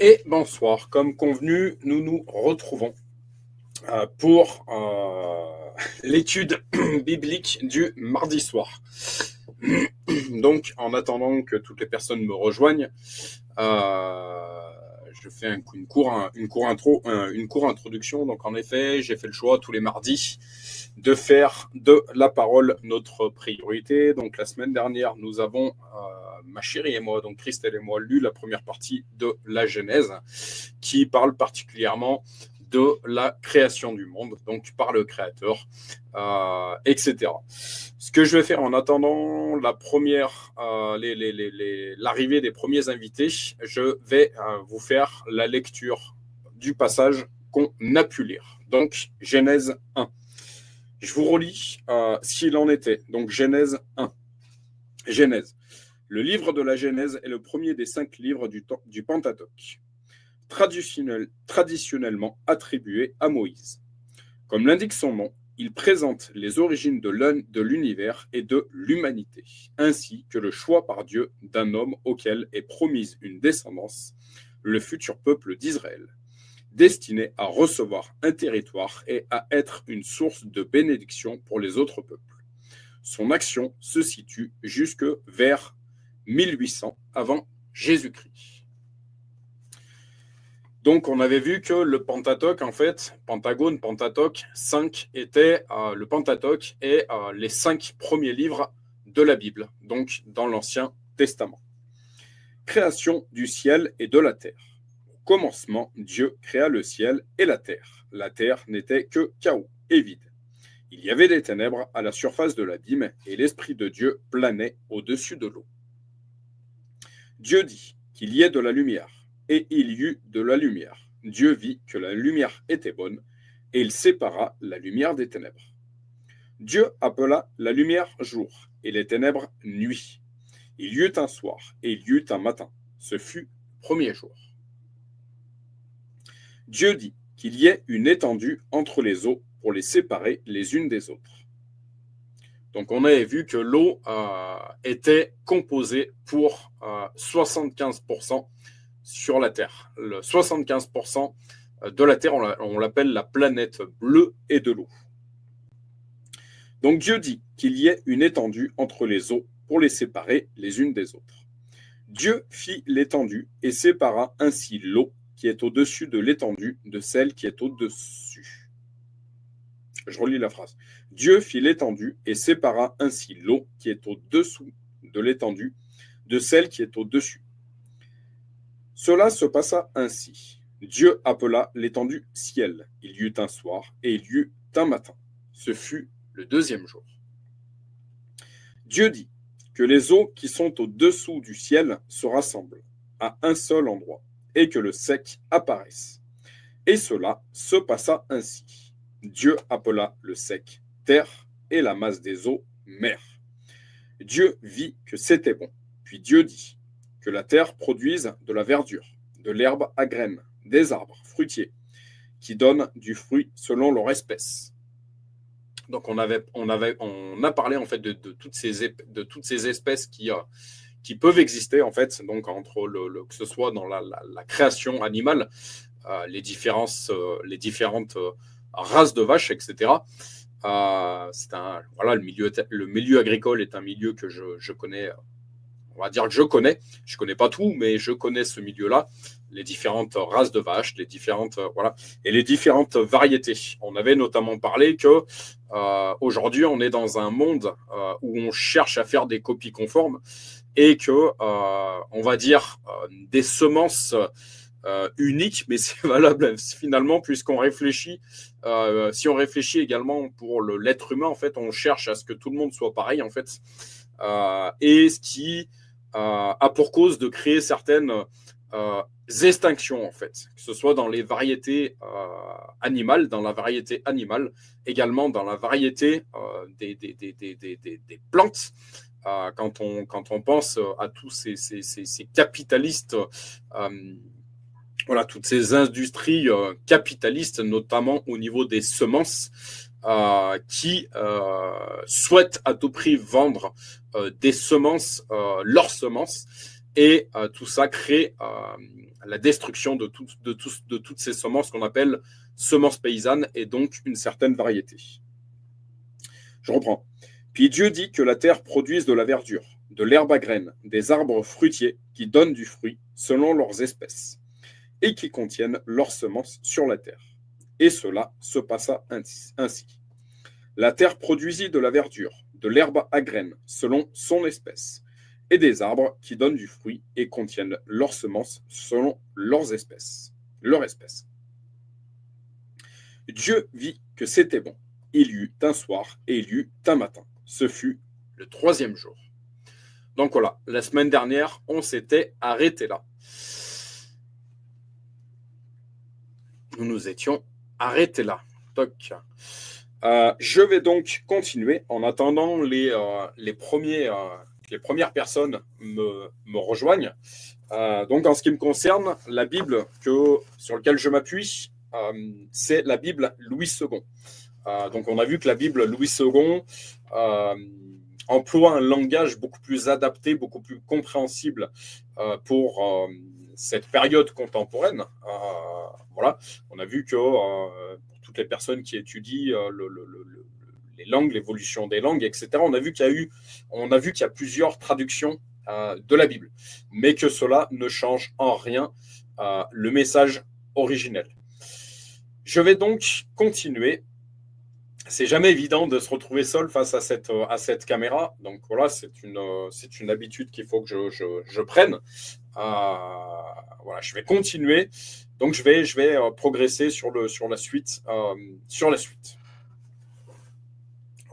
Et bonsoir, comme convenu, nous nous retrouvons pour l'étude biblique du mardi soir. Donc, en attendant que toutes les personnes me rejoignent, je fais une courte introduction. Donc, en effet, j'ai fait le choix tous les mardis de faire de la parole notre priorité. Donc, la semaine dernière, nous avons, ma chérie et moi, donc Christelle et moi, lu la première partie de la Genèse, qui parle particulièrement de la création du monde, donc par le Créateur, etc. Ce que je vais faire en attendant l'arrivée des premiers invités, je vais vous faire la lecture du passage qu'on a pu lire. Donc, Genèse 1. Je vous relis s'il en était. Donc, Genèse 1. Genèse. Le livre de la Genèse est le premier des 5 livres du Pentateuque, traditionnellement attribué à Moïse. Comme l'indique son nom, il présente les origines de l'univers et de l'humanité, ainsi que le choix par Dieu d'un homme auquel est promise une descendance, le futur peuple d'Israël, destiné à recevoir un territoire et à être une source de bénédiction pour les autres peuples. Son action se situe jusque vers 1800 avant Jésus-Christ. Donc, on avait vu que le Pentateuque, en fait, Pentagone, Pentateuque, 5 était le Pentateuque et les 5 premiers livres de la Bible, donc dans l'Ancien Testament. Création du ciel et de la terre. Au commencement, Dieu créa le ciel et la terre. La terre n'était que chaos et vide. Il y avait des ténèbres à la surface de l'abîme et l'Esprit de Dieu planait au-dessus de l'eau. Dieu dit qu'il y ait de la lumière. Et il y eut de la lumière. Dieu vit que la lumière était bonne, et il sépara la lumière des ténèbres. Dieu appela la lumière jour, et les ténèbres nuit. Il y eut un soir, et il y eut un matin. Ce fut le premier jour. Dieu dit qu'il y ait une étendue entre les eaux pour les séparer les unes des autres. Donc on avait vu que l'eau était composée pour 75% sur la Terre. Le 75% de la Terre, on l'appelle la planète bleue et de l'eau. Donc Dieu dit qu'il y ait une étendue entre les eaux pour les séparer les unes des autres. Dieu fit l'étendue et sépara ainsi l'eau qui est au-dessus de l'étendue de celle qui est au-dessus. Je relis la phrase. Dieu fit l'étendue et sépara ainsi l'eau qui est au-dessous de l'étendue de celle qui est au-dessus. Cela se passa ainsi. Dieu appela l'étendue ciel. Il y eut un soir et il y eut un matin. Ce fut le deuxième jour. Dieu dit que les eaux qui sont au-dessous du ciel se rassemblent à un seul endroit et que le sec apparaisse. Et cela se passa ainsi. Dieu appela le sec terre et la masse des eaux mer. Dieu vit que c'était bon. Puis Dieu dit que la terre produise de la verdure, de l'herbe à graines, des arbres fruitiers, qui donnent du fruit selon leur espèce. Donc on a parlé en fait de toutes ces espèces qui peuvent exister en fait, donc entre que ce soit dans la création animale, les différentes races de vaches, etc. Le milieu agricole est un milieu que je connais. On va dire que je connais pas tout, mais je connais ce milieu-là, les différentes races de vaches, et les différentes variétés. On avait notamment parlé que aujourd'hui, on est dans un monde où on cherche à faire des copies conformes et que, on va dire, des semences uniques, mais c'est valable finalement puisqu'on réfléchit. Si on réfléchit également pour l'être humain, en fait, on cherche à ce que tout le monde soit pareil, en fait, et ce qui a pour cause de créer certaines extinctions, en fait, que ce soit dans les variétés animales, également dans la variété des plantes. Quand on pense à tous ces capitalistes, toutes ces industries capitalistes, notamment au niveau des semences, qui souhaitent à tout prix vendre des semences, leurs semences, Et tout ça crée la destruction de toutes ces semences qu'on appelle semences paysannes et donc une certaine variété. Je reprends. Puis Dieu dit que la terre produise de la verdure, de l'herbe à graines, des arbres fruitiers qui donnent du fruit selon leurs espèces et qui contiennent leurs semences sur la terre. Et cela se passa ainsi. La terre produisit de la verdure, de l'herbe à graines selon son espèce, et des arbres qui donnent du fruit et contiennent leurs semences selon leurs espèces. Leur espèce. Dieu vit que c'était bon. Il y eut un soir et il y eut un matin. Ce fut le 3e jour. Donc voilà, la semaine dernière, on s'était arrêté là. Nous nous étions arrêtés là. Toc. Je vais donc continuer en attendant les premières personnes me rejoignent. Donc en ce qui me concerne, la Bible sur laquelle je m'appuie, c'est la Bible Louis II. Donc on a vu que la Bible Louis II emploie un langage beaucoup plus adapté, beaucoup plus compréhensible pour cette période contemporaine. Voilà, on a vu que pour toutes les personnes qui étudient les langues, l'évolution des langues, etc., on a vu qu'il y a plusieurs traductions de la Bible, mais que cela ne change en rien le message originel. Je vais donc continuer. C'est jamais évident de se retrouver seul face à cette caméra. Donc voilà, c'est une habitude qu'il faut que je prenne. Voilà, je vais continuer. Donc je vais progresser sur la suite. En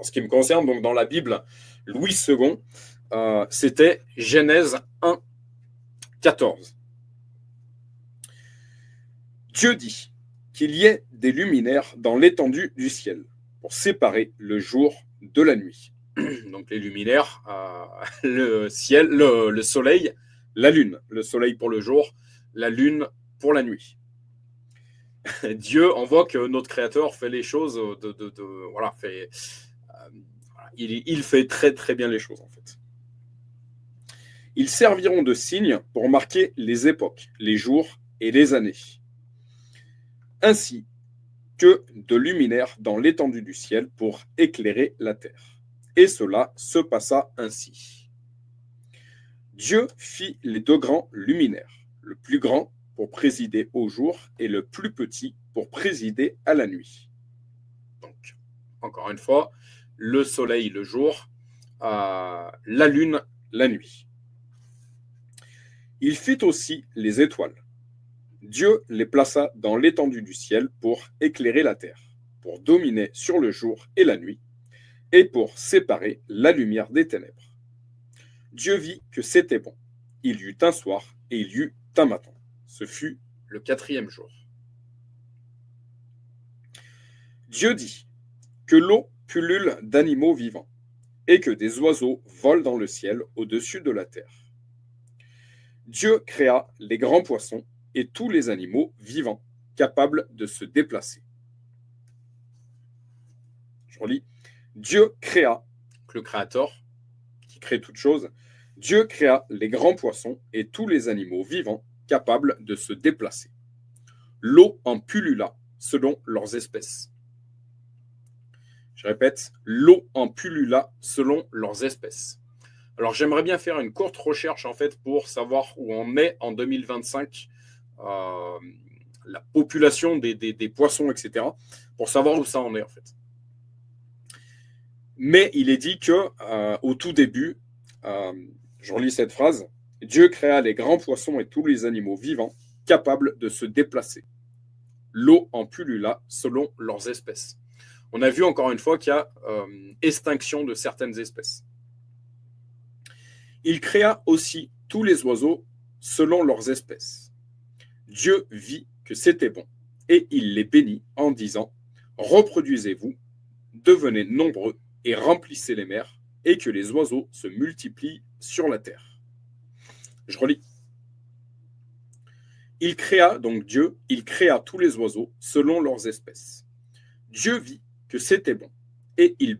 ce qui me concerne, donc dans la Bible Louis II, c'était Genèse 1, 14. Dieu dit qu'il y ait des luminaires dans l'étendue du ciel pour séparer le jour de la nuit. Donc les luminaires, le ciel, le soleil, la lune. Le soleil pour le jour, la lune pour la nuit. Dieu, on voit que notre Créateur fait les choses voilà, il fait très très bien les choses en fait. Ils serviront de signes pour marquer les époques, les jours et les années. Ainsi que de luminaires dans l'étendue du ciel pour éclairer la terre. Et cela se passa ainsi. Dieu fit les 2 grands luminaires, le plus grand pour présider au jour et le plus petit pour présider à la nuit. Donc, encore une fois, le soleil le jour, la lune la nuit. Il fit aussi les étoiles. Dieu les plaça dans l'étendue du ciel pour éclairer la terre, pour dominer sur le jour et la nuit, et pour séparer la lumière des ténèbres. Dieu vit que c'était bon. Il y eut un soir et il y eut un matin. Ce fut le 4e jour. Dieu dit que l'eau pullule d'animaux vivants et que des oiseaux volent dans le ciel au-dessus de la terre. Dieu créa les grands poissons et tous les animaux vivants capables de se déplacer. Je relis. Dieu créa, le Créateur qui crée toutes choses, Dieu créa les grands poissons et tous les animaux vivants capables de se déplacer. L'eau en pullula selon leurs espèces. Je répète, l'eau en pullula selon leurs espèces. Alors j'aimerais bien faire une courte recherche en fait pour savoir où on est en 2025, la population des poissons, etc., pour savoir où ça en est en fait. Mais il est dit que au tout début, je relis cette phrase, Dieu créa les grands poissons et tous les animaux vivants capables de se déplacer. L'eau en pullula selon leurs espèces. On a vu encore une fois qu'il y a extinction de certaines espèces. Il créa aussi tous les oiseaux selon leurs espèces. Dieu vit que c'était bon, et il les bénit en disant « Reproduisez-vous, devenez nombreux et remplissez les mers, et que les oiseaux se multiplient sur la terre. » Je relis. Il créa, donc Dieu, il créa tous les oiseaux selon leurs espèces. Dieu vit que c'était bon, et il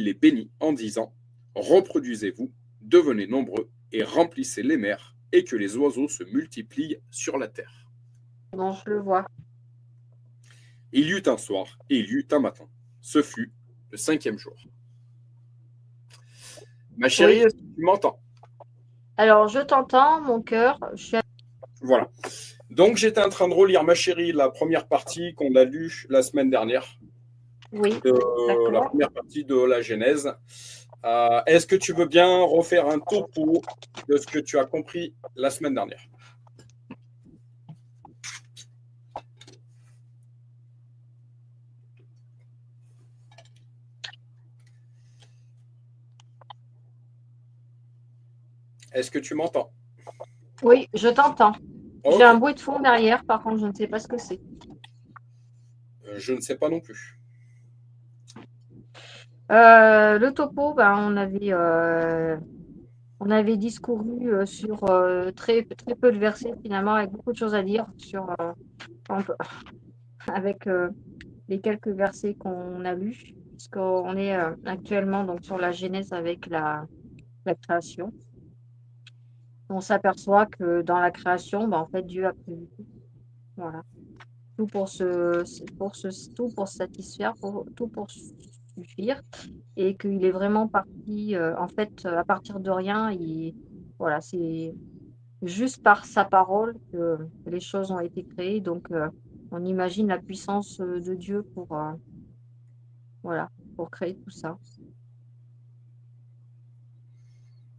les bénit en disant « Reproduisez-vous, devenez nombreux et remplissez les mers, et que les oiseaux se multiplient sur la terre. Bon, je le vois. Il y eut un soir, et il y eut un matin. Ce fut le 5e jour. Ma chérie, Oui. est-ce que tu m'entends? Alors, je t'entends, mon cœur. Voilà. Donc, j'étais en train de relire, ma chérie, la première partie qu'on a lue la semaine dernière, Oui, de la d'accord. première partie de la Genèse. Est-ce que tu veux bien refaire un topo de ce que tu as compris la semaine dernière? Est-ce que tu m'entends? Oui, je t'entends. J'ai Ok. un bruit de fond derrière, par contre, je ne sais pas ce que c'est. Je ne sais pas non plus. Le topo, ben, on avait discouru sur très, très peu de versets, finalement, avec beaucoup de choses à dire sur, avec les quelques versets qu'on a lus, puisqu'on est actuellement donc, sur la Genèse avec la création. On s'aperçoit que dans la création, ben, en fait, Dieu a prévu tout. Voilà. Tout tout pour satisfaire, tout pour suffire, et qu'il est vraiment parti, en fait, à partir de rien. Voilà, c'est juste par sa parole que les choses ont été créées. Donc, on imagine la puissance de Dieu voilà, pour créer tout ça.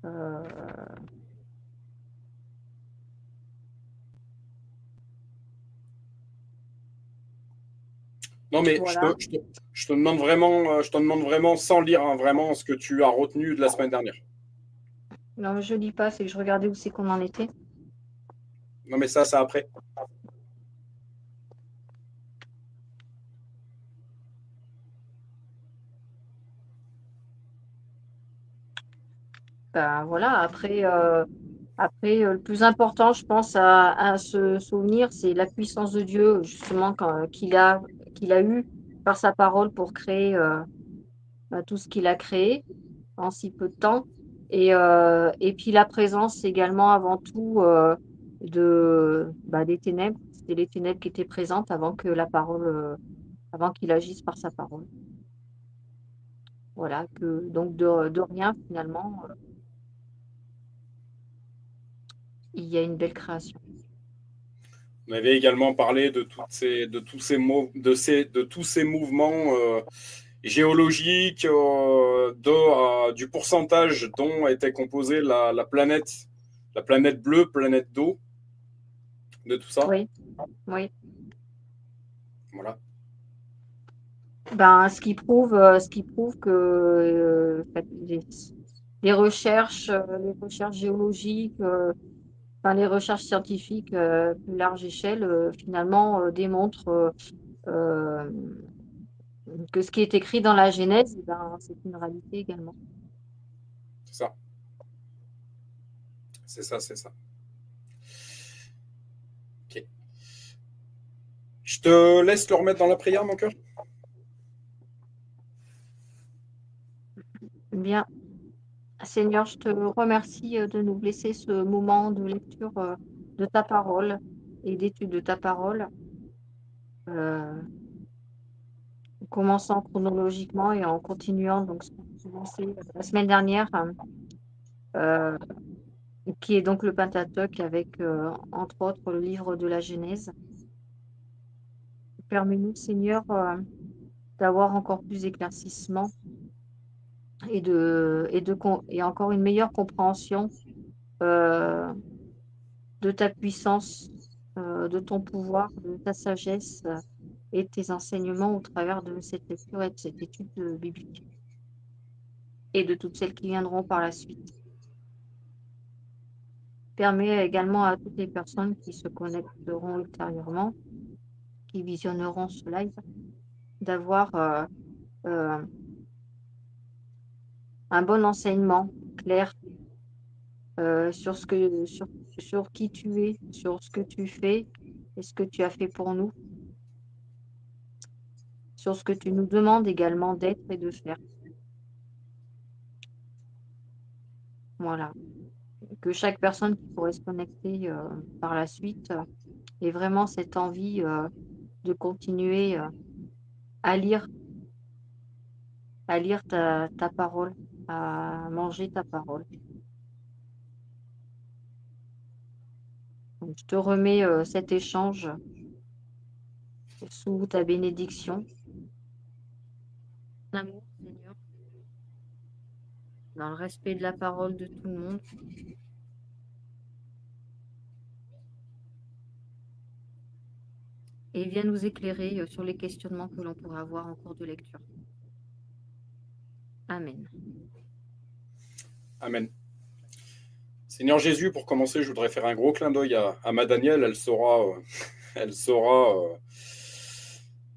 Euh, Non, mais voilà. je te demande vraiment, je te demande vraiment sans lire hein, vraiment ce que tu as retenu de la semaine dernière. Non, mais je lis pas, c'est que je regardais où c'est qu'on en était. Non, mais ça, c'est après. Ben, voilà, après, le plus important, je pense, à se souvenir, c'est la puissance de Dieu, justement, qu'il a eu par sa parole pour créer tout ce qu'il a créé en si peu de temps. Et puis la présence également, avant tout, des ténèbres. C'était les ténèbres qui étaient présentes avant qu'il agisse par sa parole. Voilà, donc de rien, finalement, il y a une belle création. On avait également parlé de tous ces mouvements géologiques, du pourcentage dont était composée la planète bleue, planète d'eau, de tout ça. Oui, oui. Voilà. Ben, ce qui prouve que en fait, les recherches géologiques, enfin, les recherches scientifiques plus large échelle, finalement, démontrent euh, que ce qui est écrit dans la Genèse, ben, c'est une réalité également. C'est ça. C'est ça, c'est ça. Ok. Je te laisse le remettre dans la prière, mon cœur. Bien, Seigneur, je te remercie de nous laisser ce moment de lecture de ta parole et d'étude de ta parole. Euh, En commençant chronologiquement et en continuant donc ce qu'on a commencé la semaine dernière, euh, qui est donc le Pentateuque avec, entre autres, le livre de la Genèse. Permets-nous, Seigneur, d'avoir encore plus d'éclaircissement et encore une meilleure compréhension euh, de ta puissance, de ton pouvoir, de ta sagesse et de tes enseignements au travers de cette lecture et de cette étude biblique et de toutes celles qui viendront par la suite. Permet également à toutes les personnes qui se connecteront ultérieurement, qui visionneront ce live, d'avoir euh, un bon enseignement clair sur sur qui tu es, sur ce que tu fais et ce que tu as fait pour nous, sur ce que tu nous demandes également d'être et de faire. Voilà. que chaque personne qui pourrait se connecter, par la suite, ait vraiment cette envie, de continuer, à lire ta parole, à manger ta parole. Donc je te remets, cet échange sous ta bénédiction. Amour, Seigneur, dans le respect de la parole de tout le monde. Et viens nous éclairer, sur les questionnements que l'on pourra avoir en cours de lecture. Amen. Amen. Seigneur Jésus, pour commencer, je voudrais faire un gros clin d'œil à ma Danielle. Elle saura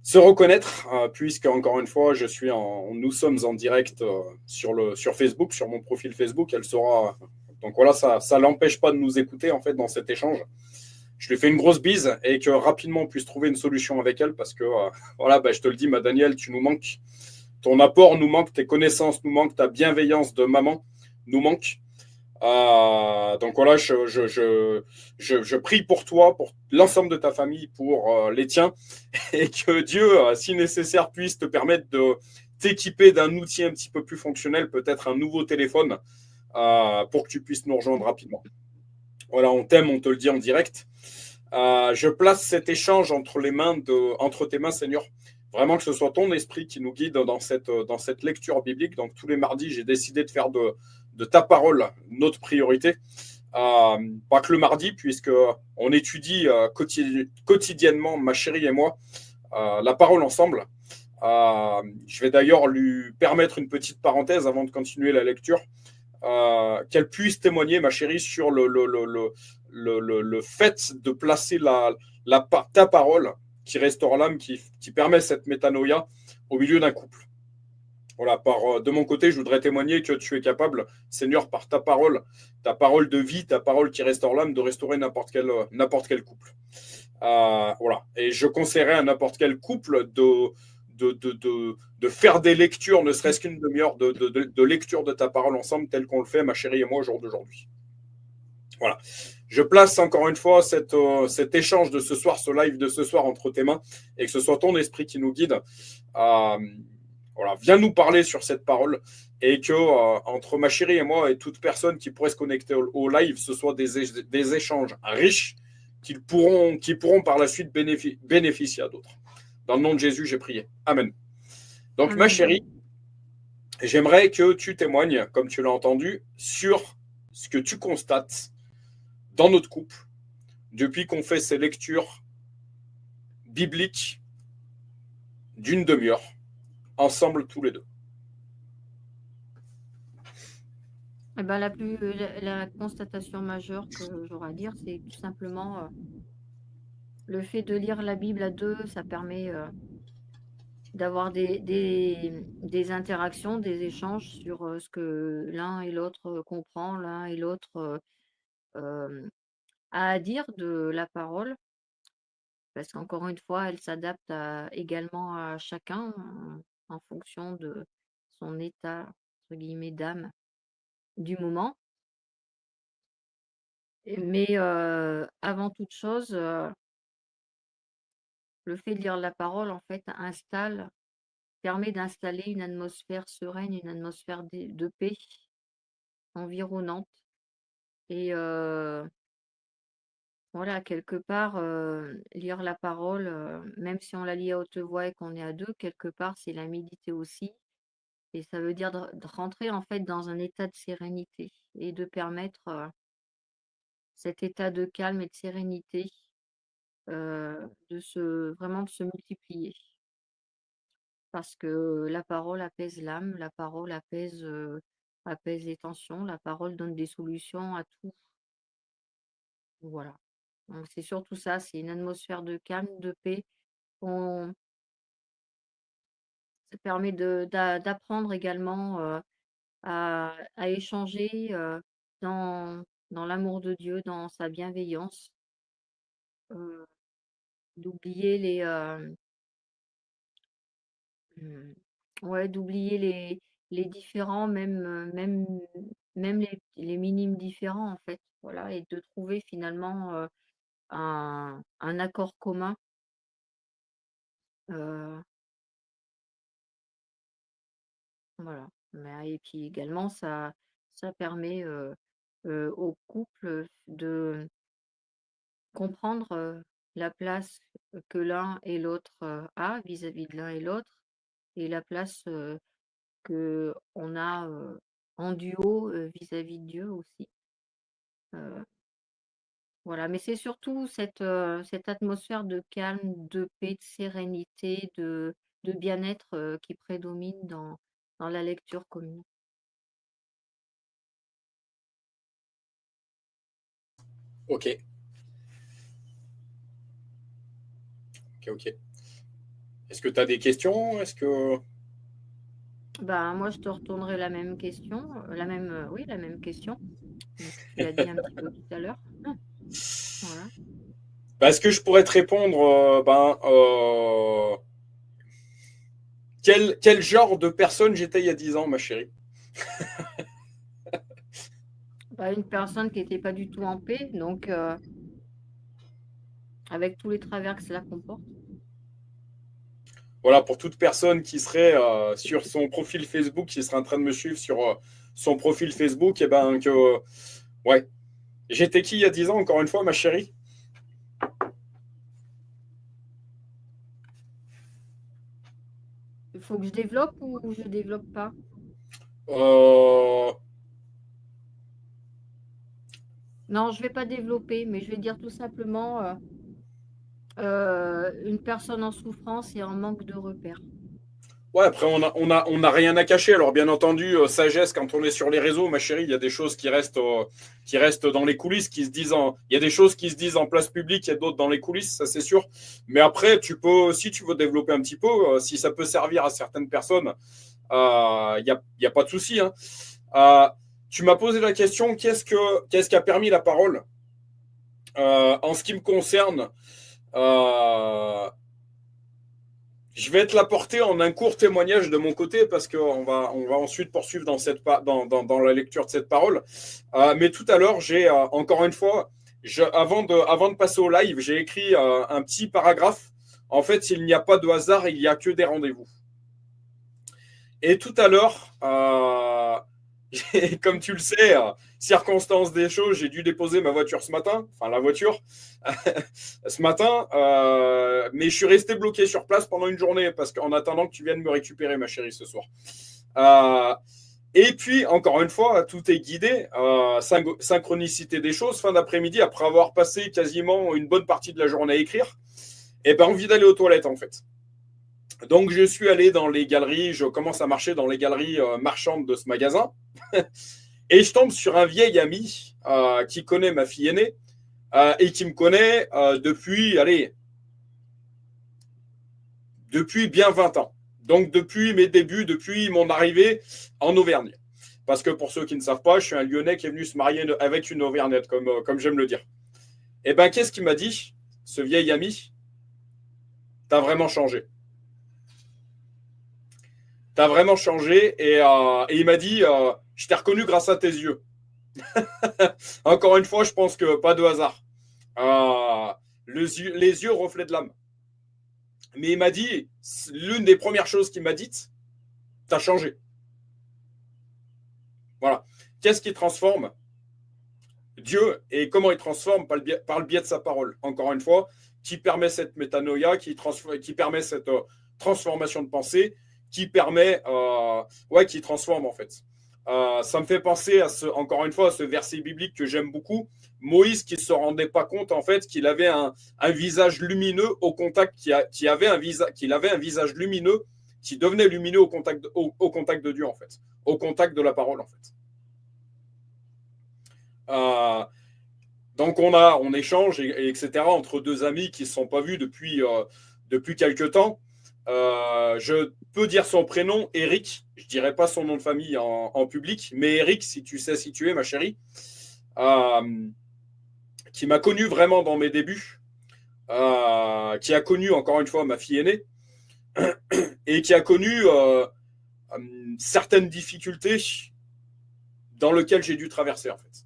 se reconnaître, puisque encore une fois, nous sommes en direct sur Facebook, sur mon profil Facebook. Elle saura. Donc voilà, ça l'empêche pas de nous écouter en fait dans cet échange. Je lui fais une grosse bise et que rapidement on puisse trouver une solution avec elle parce que voilà, je te le dis, ma Danielle, tu nous manques. Ton apport nous manque, tes connaissances nous manquent, ta bienveillance de maman nous manque. Donc voilà, je prie pour toi, pour l'ensemble de ta famille, pour les tiens, et que Dieu, si nécessaire, puisse te permettre de t'équiper d'un outil un petit peu plus fonctionnel, peut-être un nouveau téléphone, pour que tu puisses nous rejoindre rapidement. Voilà, on t'aime, on te le dit en direct. Je place cet échange entre tes mains, Seigneur. Vraiment que ce soit ton esprit qui nous guide dans cette lecture biblique. Donc tous les mardis, j'ai décidé de faire de ta parole notre priorité. Pas que le mardi, puisque on étudie quotidiennement, ma chérie et moi, la parole ensemble. Je vais d'ailleurs lui permettre une petite parenthèse avant de continuer la lecture. Qu'elle puisse témoigner, ma chérie, sur le fait de placer ta parole qui restaure l'âme, qui permet cette métanoïa au milieu d'un couple. Voilà, de mon côté, je voudrais témoigner que tu es capable, Seigneur, par ta parole de vie, ta parole qui restaure l'âme, de restaurer n'importe quel couple. Voilà. Et je conseillerais à n'importe quel couple de faire des lectures, ne serait-ce qu'une demi-heure de lecture de ta parole ensemble, tel qu'on le fait, ma chérie et moi, au jour d'aujourd'hui. Voilà. Je place encore une fois cet échange de ce soir, ce live de ce soir entre tes mains, et que ce soit ton esprit qui nous guide. Voilà, viens nous parler sur cette parole, et que entre ma chérie et moi et toute personne qui pourrait se connecter au live, ce soit des échanges riches qui pourront par la suite bénéficier à d'autres. Dans le nom de Jésus, j'ai prié. Amen. Donc, ma Amen. chérie, j'aimerais que tu témoignes, comme tu l'as entendu, sur ce que tu constates dans notre couple depuis qu'on fait ces lectures bibliques d'une demi-heure, ensemble tous les deux. Eh ben, la constatation majeure que j'aurais à dire, c'est tout simplement, le fait de lire la Bible à 2, ça permet, d'avoir des interactions, des échanges sur, ce que l'un et l'autre, comprend, l'un et l'autre, a à dire de la parole. Parce qu'encore une fois, elle s'adapte également à chacun en fonction de son état, entre guillemets, d'âme du moment. Mais avant toute chose, le fait de lire la parole, en fait, permet d'installer une atmosphère sereine, une atmosphère de paix environnante. Et voilà, quelque part, lire la parole, même si on la lit à haute voix et qu'on est à deux, quelque part, c'est la méditer aussi. Et ça veut dire de rentrer en fait dans un état de sérénité et de permettre, cet état de calme et de sérénité, vraiment de se multiplier. Parce que la parole apaise l'âme, la parole apaise les tensions, la parole donne des solutions à tout. Voilà. Donc c'est surtout ça, c'est une atmosphère de calme, de paix. On Ça permet d'apprendre également, à échanger, dans l'amour de Dieu, dans sa bienveillance, heu, d'oublier les, ouais, d'oublier les différents, même les minimes différents, en fait. Voilà, et de trouver finalement un accord commun. euh, voilà. Et puis également, ça permet au couple de comprendre la place que l'un et l'autre a vis-à-vis de l'un et l'autre, et la place que on a en duo vis-à-vis de Dieu aussi. Euh, voilà, mais c'est surtout cette atmosphère de calme, de paix, de sérénité, de bien-être qui prédomine dans la lecture commune. Ok, ok. Est-ce que tu as des questions? Est-ce que... Ben, moi, je te retournerai la même question, oui, la même question. Donc, tu l'as dit un petit peu tout à l'heure. Voilà. Est-ce que je pourrais te répondre, quel genre de personne j'étais il y a 10 ans, ma chérie? Bah, une personne qui n'était pas du tout en paix, donc avec tous les travers que cela comporte. Voilà, pour toute personne qui serait sur son profil Facebook, qui serait en train de me suivre sur son profil Facebook, et ben que, ouais, j'étais qui il y a 10 ans, encore une fois, ma chérie? Il faut que je développe ou je développe pas? Euh, Non, je vais pas développer, mais je vais dire tout simplement une personne en souffrance et en manque de repères. Ouais, après, on a rien à cacher. Alors, bien entendu, sagesse, quand on est sur les réseaux, ma chérie, il y a des choses qui restent dans les coulisses, il y a des choses qui se disent en place publique, il y a d'autres dans les coulisses, ça c'est sûr. Mais après, si tu veux développer un petit peu, si ça peut servir à certaines personnes, il y a pas de souci, hein. Euh, Tu m'as posé la question, qu'est-ce qui a permis la parole? En ce qui me concerne, euh, je vais te l'apporter en un court témoignage de mon côté parce on va ensuite poursuivre dans la lecture de cette parole. Mais tout à l'heure, encore une fois, avant de passer au live, j'ai écrit un petit paragraphe. En fait, il n'y a pas de hasard, il n'y a que des rendez-vous. Et tout à l'heure, comme tu le sais, circonstance des choses, j'ai dû déposer ma voiture ce matin, enfin la voiture, ce matin, mais je suis resté bloqué sur place pendant une journée parce qu'en attendant que tu viennes me récupérer, ma chérie, ce soir. Euh, et puis, encore une fois, tout est guidé, synchronicité des choses, fin d'après-midi, après avoir passé quasiment une bonne partie de la journée à écrire, et ben envie d'aller aux toilettes en fait. Donc je suis allé dans les galeries, je commence à marcher dans les galeries marchandes de ce magasin, et je tombe sur un vieil ami qui connaît ma fille aînée et qui me connaît depuis bien 20 ans. Donc depuis mes débuts, depuis mon arrivée en Auvergne. Parce que pour ceux qui ne savent pas, je suis un Lyonnais qui est venu se marier avec une Auvergnate, comme j'aime le dire. Et ben qu'est-ce qu'il m'a dit, ce vieil ami? T'as vraiment changé. T'as vraiment changé. Et il m'a dit, je t'ai reconnu grâce à tes yeux. Encore une fois, je pense que pas de hasard. Euh, les yeux reflètent l'âme. Mais il m'a dit, l'une des premières choses qu'il m'a dites, t'as changé. Voilà. Qu'est-ce qui transforme? Dieu, et comment il transforme par le biais de sa parole. Encore une fois, qui permet cette métanoïa, qui permet cette transformation de pensée, qui transforme en fait. Ça me fait penser encore une fois à ce verset biblique que j'aime beaucoup. Moïse qui ne se rendait pas compte en fait qu'il avait un visage lumineux au contact, qu'il avait un visage lumineux qui devenait lumineux au contact de Dieu en fait, au contact de la parole en fait. Euh, donc on échange, etc. entre deux amis qui ne se sont pas vus depuis quelques temps. Je peux dire son prénom, Eric. Je ne dirai pas son nom de famille en public, mais Eric, si tu sais situer, ma chérie, qui m'a connu vraiment dans mes débuts, qui a connu encore une fois ma fille aînée, et qui a connu certaines difficultés dans lesquelles j'ai dû traverser, en fait.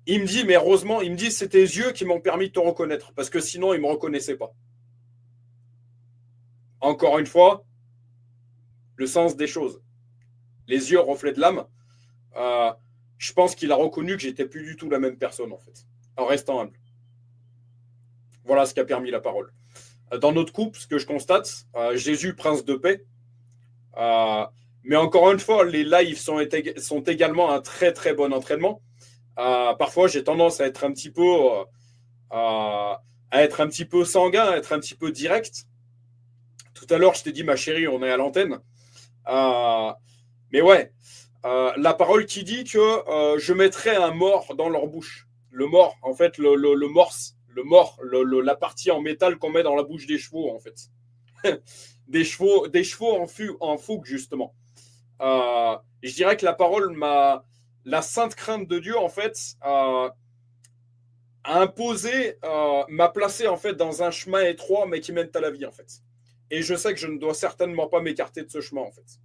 Il me dit, mais heureusement, il me dit, c'est tes yeux qui m'ont permis de te reconnaître, parce que sinon, il ne me reconnaissait pas. Encore une fois, le sens des choses. Les yeux reflètent l'âme. Je pense qu'il a reconnu que j'étais plus du tout la même personne, en fait, en restant humble. Voilà ce qui a permis la parole. Dans notre couple, ce que je constate, Jésus, prince de paix, mais encore une fois, les lives sont également un très très bon entraînement. Parfois, j'ai tendance à être un petit peu sanguin, à être un petit peu direct. Tout à l'heure, je t'ai dit, ma chérie, on est à l'antenne. Mais ouais, la parole qui dit que je mettrai un mort dans leur bouche. Le mort, en fait, le morse, la partie en métal qu'on met dans la bouche des chevaux, en fait. des chevaux en fougue, justement. Je dirais que la parole la sainte crainte de Dieu, en fait, a imposé, m'a placé, en fait, dans un chemin étroit, mais qui mène à la vie, en fait. Et je sais que je ne dois certainement pas m'écarter de ce chemin, en fait.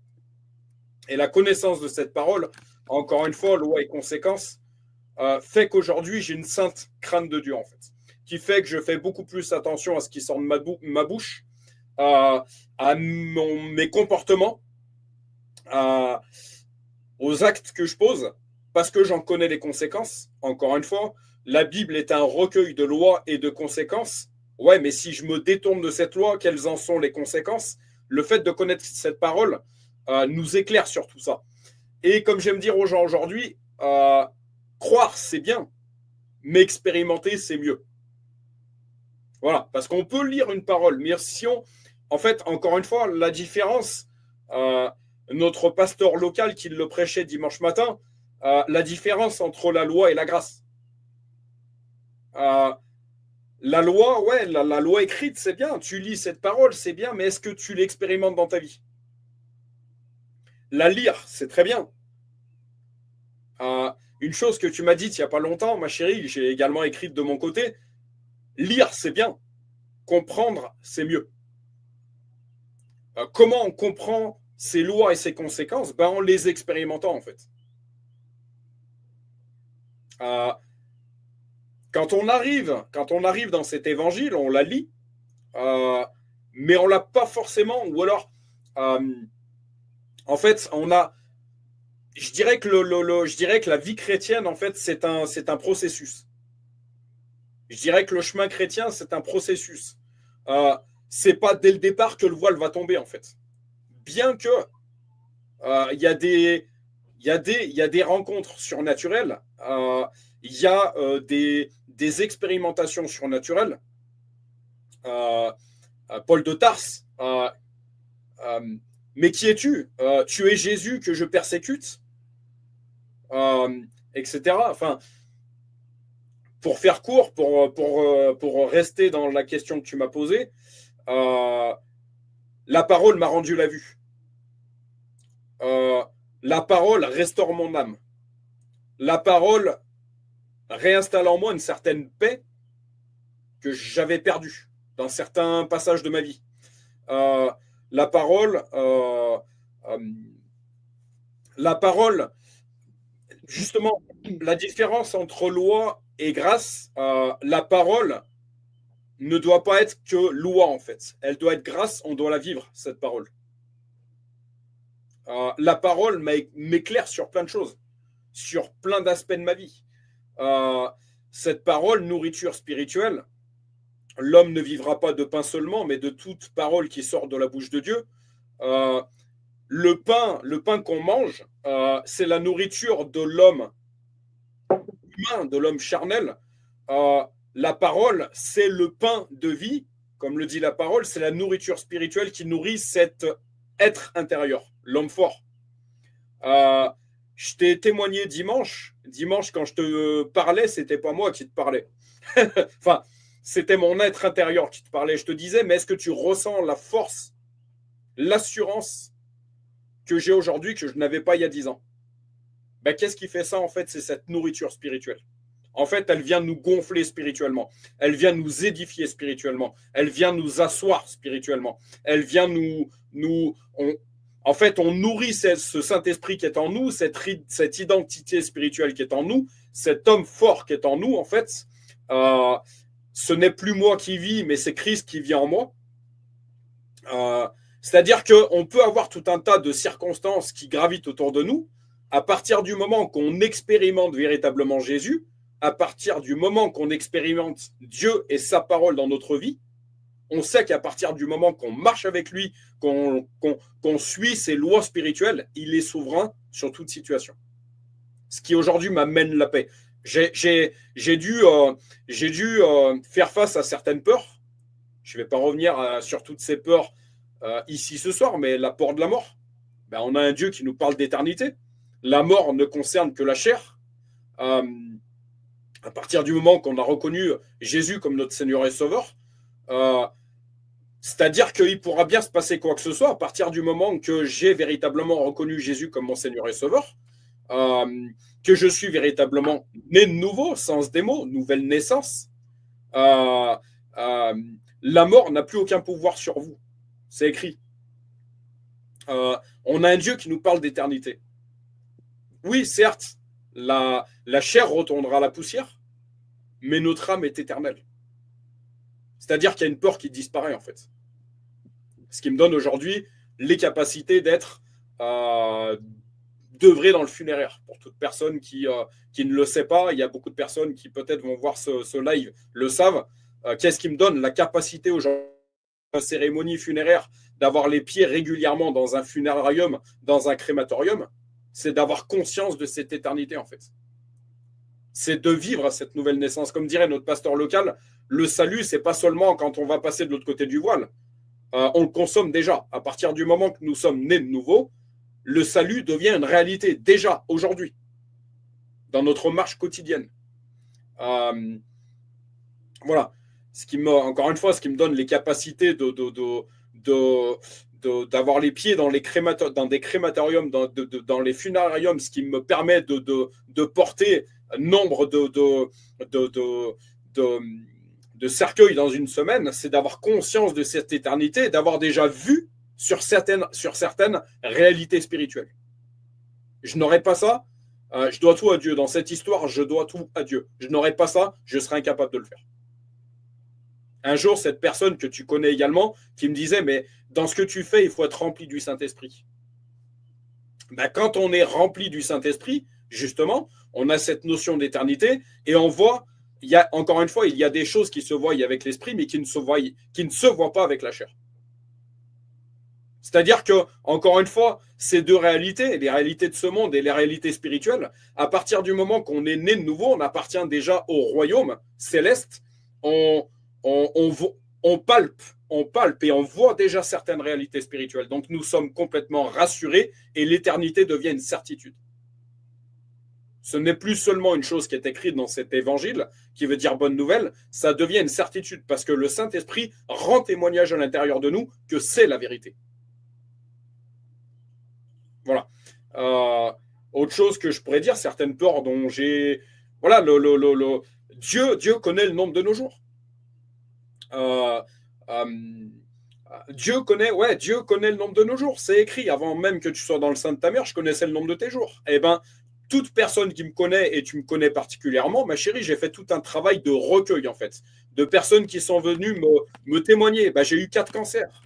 Et la connaissance de cette parole, encore une fois, loi et conséquence, fait qu'aujourd'hui, j'ai une sainte crainte de Dieu, en fait, qui fait que je fais beaucoup plus attention à ce qui sort de ma bouche, à mes comportements, aux actes que je pose, parce que j'en connais les conséquences. Encore une fois, la Bible est un recueil de lois et de conséquences. Ouais, mais si je me détourne de cette loi, quelles en sont les conséquences? Le fait de connaître cette parole nous éclaire sur tout ça. Et comme j'aime dire aux gens aujourd'hui, croire, c'est bien, mais expérimenter, c'est mieux. Voilà, parce qu'on peut lire une parole, mais si on... En fait, encore une fois, la différence, notre pasteur local qui le prêchait dimanche matin, la différence entre la loi et la grâce. La loi, ouais, la loi écrite, c'est bien. Tu lis cette parole, c'est bien, mais est-ce que tu l'expérimentes dans ta vie? La lire, c'est très bien. Une chose que tu m'as dite il n'y a pas longtemps, ma chérie, j'ai également écrite de mon côté, lire, c'est bien. Comprendre, c'est mieux. Comment on comprend ces lois et ces conséquences? En les expérimentant, en fait. Quand on arrive dans cet évangile, on la lit, mais on ne l'a pas forcément, ou alors, en fait, je dirais que la vie chrétienne, en fait, c'est un processus. Je dirais que le chemin chrétien, c'est un processus. C'est pas dès le départ que le voile va tomber, en fait. Bien que il y a des rencontres surnaturelles, il y a des expérimentations surnaturelles. Paul de Tarse, mais qui es-tu? Tu es Jésus que je persécute, etc. Enfin, pour faire court, pour rester dans la question que tu m'as posée, la parole m'a rendu la vue. La parole restaure mon âme. La parole réinstalle en moi une certaine paix que j'avais perdue dans certains passages de ma vie. La parole, justement, la différence entre loi et grâce, la parole ne doit pas être que loi, en fait. Elle doit être grâce, on doit la vivre, cette parole. La parole m'éclaire sur plein de choses, sur plein d'aspects de ma vie. Cette parole, nourriture spirituelle, l'homme ne vivra pas de pain seulement, mais de toute parole qui sort de la bouche de Dieu. Le pain qu'on mange, c'est la nourriture de l'homme humain, de l'homme charnel. La parole, c'est le pain de vie, comme le dit la parole, c'est la nourriture spirituelle qui nourrit cet être intérieur, l'homme fort. Je t'ai témoigné dimanche. Dimanche, quand je te parlais, c'était pas moi qui te parlais. Enfin, c'était mon être intérieur qui te parlait. Je te disais, mais est-ce que tu ressens la force, l'assurance que j'ai aujourd'hui, que je n'avais pas il y a 10 ans? Qu'est-ce qui fait ça, en fait? C'est cette nourriture spirituelle. En fait, elle vient nous gonfler spirituellement. Elle vient nous édifier spirituellement. Elle vient nous asseoir spirituellement. Elle vient en fait, on nourrit ce Saint-Esprit qui est en nous, cette identité spirituelle qui est en nous, cet homme fort qui est en nous, en fait. Ce n'est plus moi qui vis, mais c'est Christ qui vit en moi. C'est-à-dire qu'on peut avoir tout un tas de circonstances qui gravitent autour de nous. À partir du moment qu'on expérimente véritablement Jésus, à partir du moment qu'on expérimente Dieu et sa parole dans notre vie, on sait qu'à partir du moment qu'on marche avec lui, qu'on suit ses lois spirituelles, il est souverain sur toute situation. Ce qui aujourd'hui m'amène la paix. J'ai dû faire face à certaines peurs. Je ne vais pas revenir sur toutes ces peurs ici ce soir, mais la peur de la mort. Ben, on a un Dieu qui nous parle d'éternité. La mort ne concerne que la chair. À partir du moment qu'on a reconnu Jésus comme notre Seigneur et Sauveur, c'est-à-dire qu'il pourra bien se passer quoi que ce soit à partir du moment que j'ai véritablement reconnu Jésus comme mon Seigneur et Sauveur, que je suis véritablement né de nouveau, sens des mots, nouvelle naissance. La mort n'a plus aucun pouvoir sur vous. C'est écrit. On a un Dieu qui nous parle d'éternité. Oui, certes, la chair retournera à la poussière, mais notre âme est éternelle. C'est-à-dire qu'il y a une peur qui disparaît, en fait. Ce qui me donne aujourd'hui les capacités d'être, d'œuvrer dans le funéraire. Pour toute personne qui ne le sait pas, il y a beaucoup de personnes qui peut-être vont voir ce live, le savent. Qu'est-ce qui me donne la capacité aujourd'hui, dans une cérémonie funéraire, d'avoir les pieds régulièrement dans un funérarium, dans un crématorium? C'est d'avoir conscience de cette éternité, en fait. C'est de vivre cette nouvelle naissance. Comme dirait notre pasteur local, le salut, c'est pas seulement quand on va passer de l'autre côté du voile. On le consomme déjà. À partir du moment que nous sommes nés de nouveau, le salut devient une réalité déjà, aujourd'hui, dans notre marche quotidienne. Voilà. Encore une fois, ce qui me donne les capacités d'avoir les pieds dans des crématoriums, dans les funérariums, ce qui me permet de porter nombre de cercueils dans une semaine, c'est d'avoir conscience de cette éternité, d'avoir déjà vu sur certaines réalités spirituelles. Je n'aurais pas ça, je dois tout à Dieu. Dans cette histoire, je dois tout à Dieu. Je n'aurais pas ça, je serais incapable de le faire. Un jour, cette personne que tu connais également, qui me disait, mais dans ce que tu fais, il faut être rempli du Saint-Esprit. Ben, quand on est rempli du Saint-Esprit, justement, on a cette notion d'éternité et on voit, encore une fois, il y a des choses qui se voient avec l'esprit, mais qui ne se voient pas avec la chair. C'est-à-dire que, encore une fois, ces deux réalités, les réalités de ce monde et les réalités spirituelles, à partir du moment qu'on est né de nouveau, on appartient déjà au royaume céleste, on palpe et on voit déjà certaines réalités spirituelles. Donc nous sommes complètement rassurés et l'éternité devient une certitude. Ce n'est plus seulement une chose qui est écrite dans cet évangile, qui veut dire bonne nouvelle, ça devient une certitude parce que le Saint-Esprit rend témoignage à l'intérieur de nous que c'est la vérité. Voilà. Autre chose que je pourrais dire, certaines peurs dont j'ai... Voilà, Dieu connaît le nombre de nos jours. Dieu connaît le nombre de nos jours. C'est écrit, avant même que tu sois dans le sein de ta mère, je connaissais le nombre de tes jours. Eh bien, toute personne qui me connaît, et tu me connais particulièrement, ma chérie, j'ai fait tout un travail de recueil, en fait, de personnes qui sont venues me témoigner. Ben, j'ai eu 4 cancers.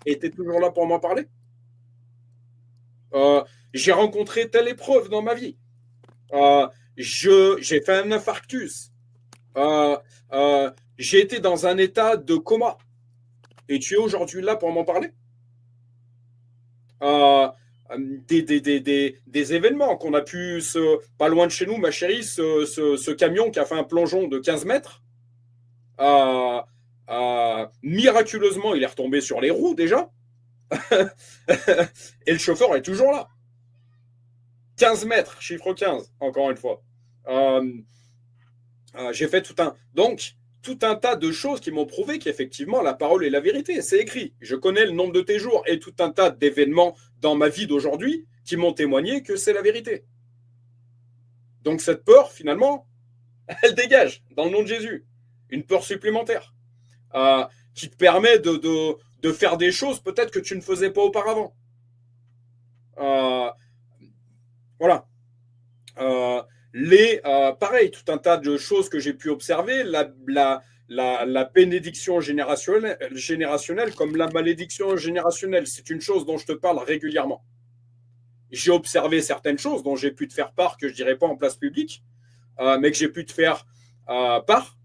Et tu es toujours là pour m'en parler. J'ai rencontré telle épreuve dans ma vie. J'ai fait un infarctus. J'ai été dans un état de coma. Et tu es aujourd'hui là pour m'en parler. Des événements qu'on a pu, pas loin de chez nous, ma chérie, ce camion qui a fait un plongeon de 15 mètres. Miraculeusement, il est retombé sur les roues déjà. Et le chauffeur est toujours là. 15 mètres, chiffre 15, encore une fois. J'ai fait tout un tas de choses qui m'ont prouvé qu'effectivement, la parole est la vérité. C'est écrit. Je connais le nombre de tes jours et tout un tas d'événements dans ma vie d'aujourd'hui qui m'ont témoigné que c'est la vérité. Donc cette peur, finalement, Elle dégage, dans le nom de Jésus, une peur supplémentaire qui te permet de faire des choses peut-être que tu ne faisais pas auparavant. Voilà. Pareil, tout un tas de choses que j'ai pu observer, la bénédiction générationnelle comme la malédiction générationnelle, c'est une chose dont je te parle régulièrement. J'ai observé certaines choses dont j'ai pu te faire part, que je ne dirais pas en place publique, mais que j'ai pu te faire part,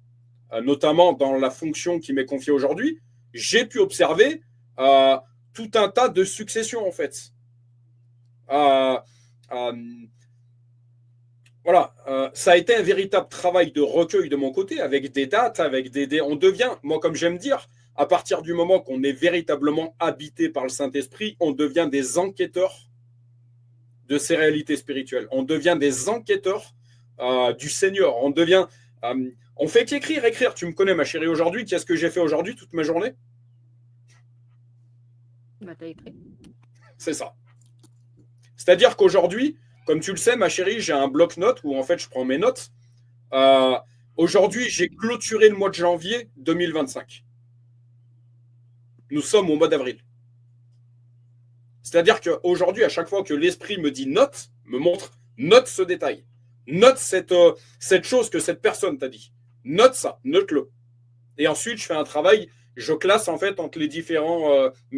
notamment dans la fonction qui m'est confiée aujourd'hui. J'ai pu observer tout un tas de successions, en fait. Voilà, ça a été un véritable travail de recueil de mon côté, avec des dates, avec on devient, moi comme j'aime dire, à partir du moment qu'on est véritablement habité par le Saint-Esprit, on devient des enquêteurs de ces réalités spirituelles. On devient des enquêteurs du Seigneur. On fait qu'écrire. Tu me connais, ma chérie, aujourd'hui. Qu'est-ce que j'ai fait aujourd'hui toute ma journée? Bah, t'as écrit. C'est ça. C'est-à-dire qu'aujourd'hui, comme tu le sais, ma chérie, j'ai un bloc-notes où en fait je prends mes notes. Aujourd'hui, j'ai clôturé le mois de janvier 2025. Nous sommes au mois d'avril. C'est-à-dire qu'aujourd'hui, à chaque fois que l'esprit me dit note, me montre, note ce détail. Note cette chose que cette personne t'a dit. Note ça, note-le. Et ensuite, je fais un travail, je classe en fait entre mes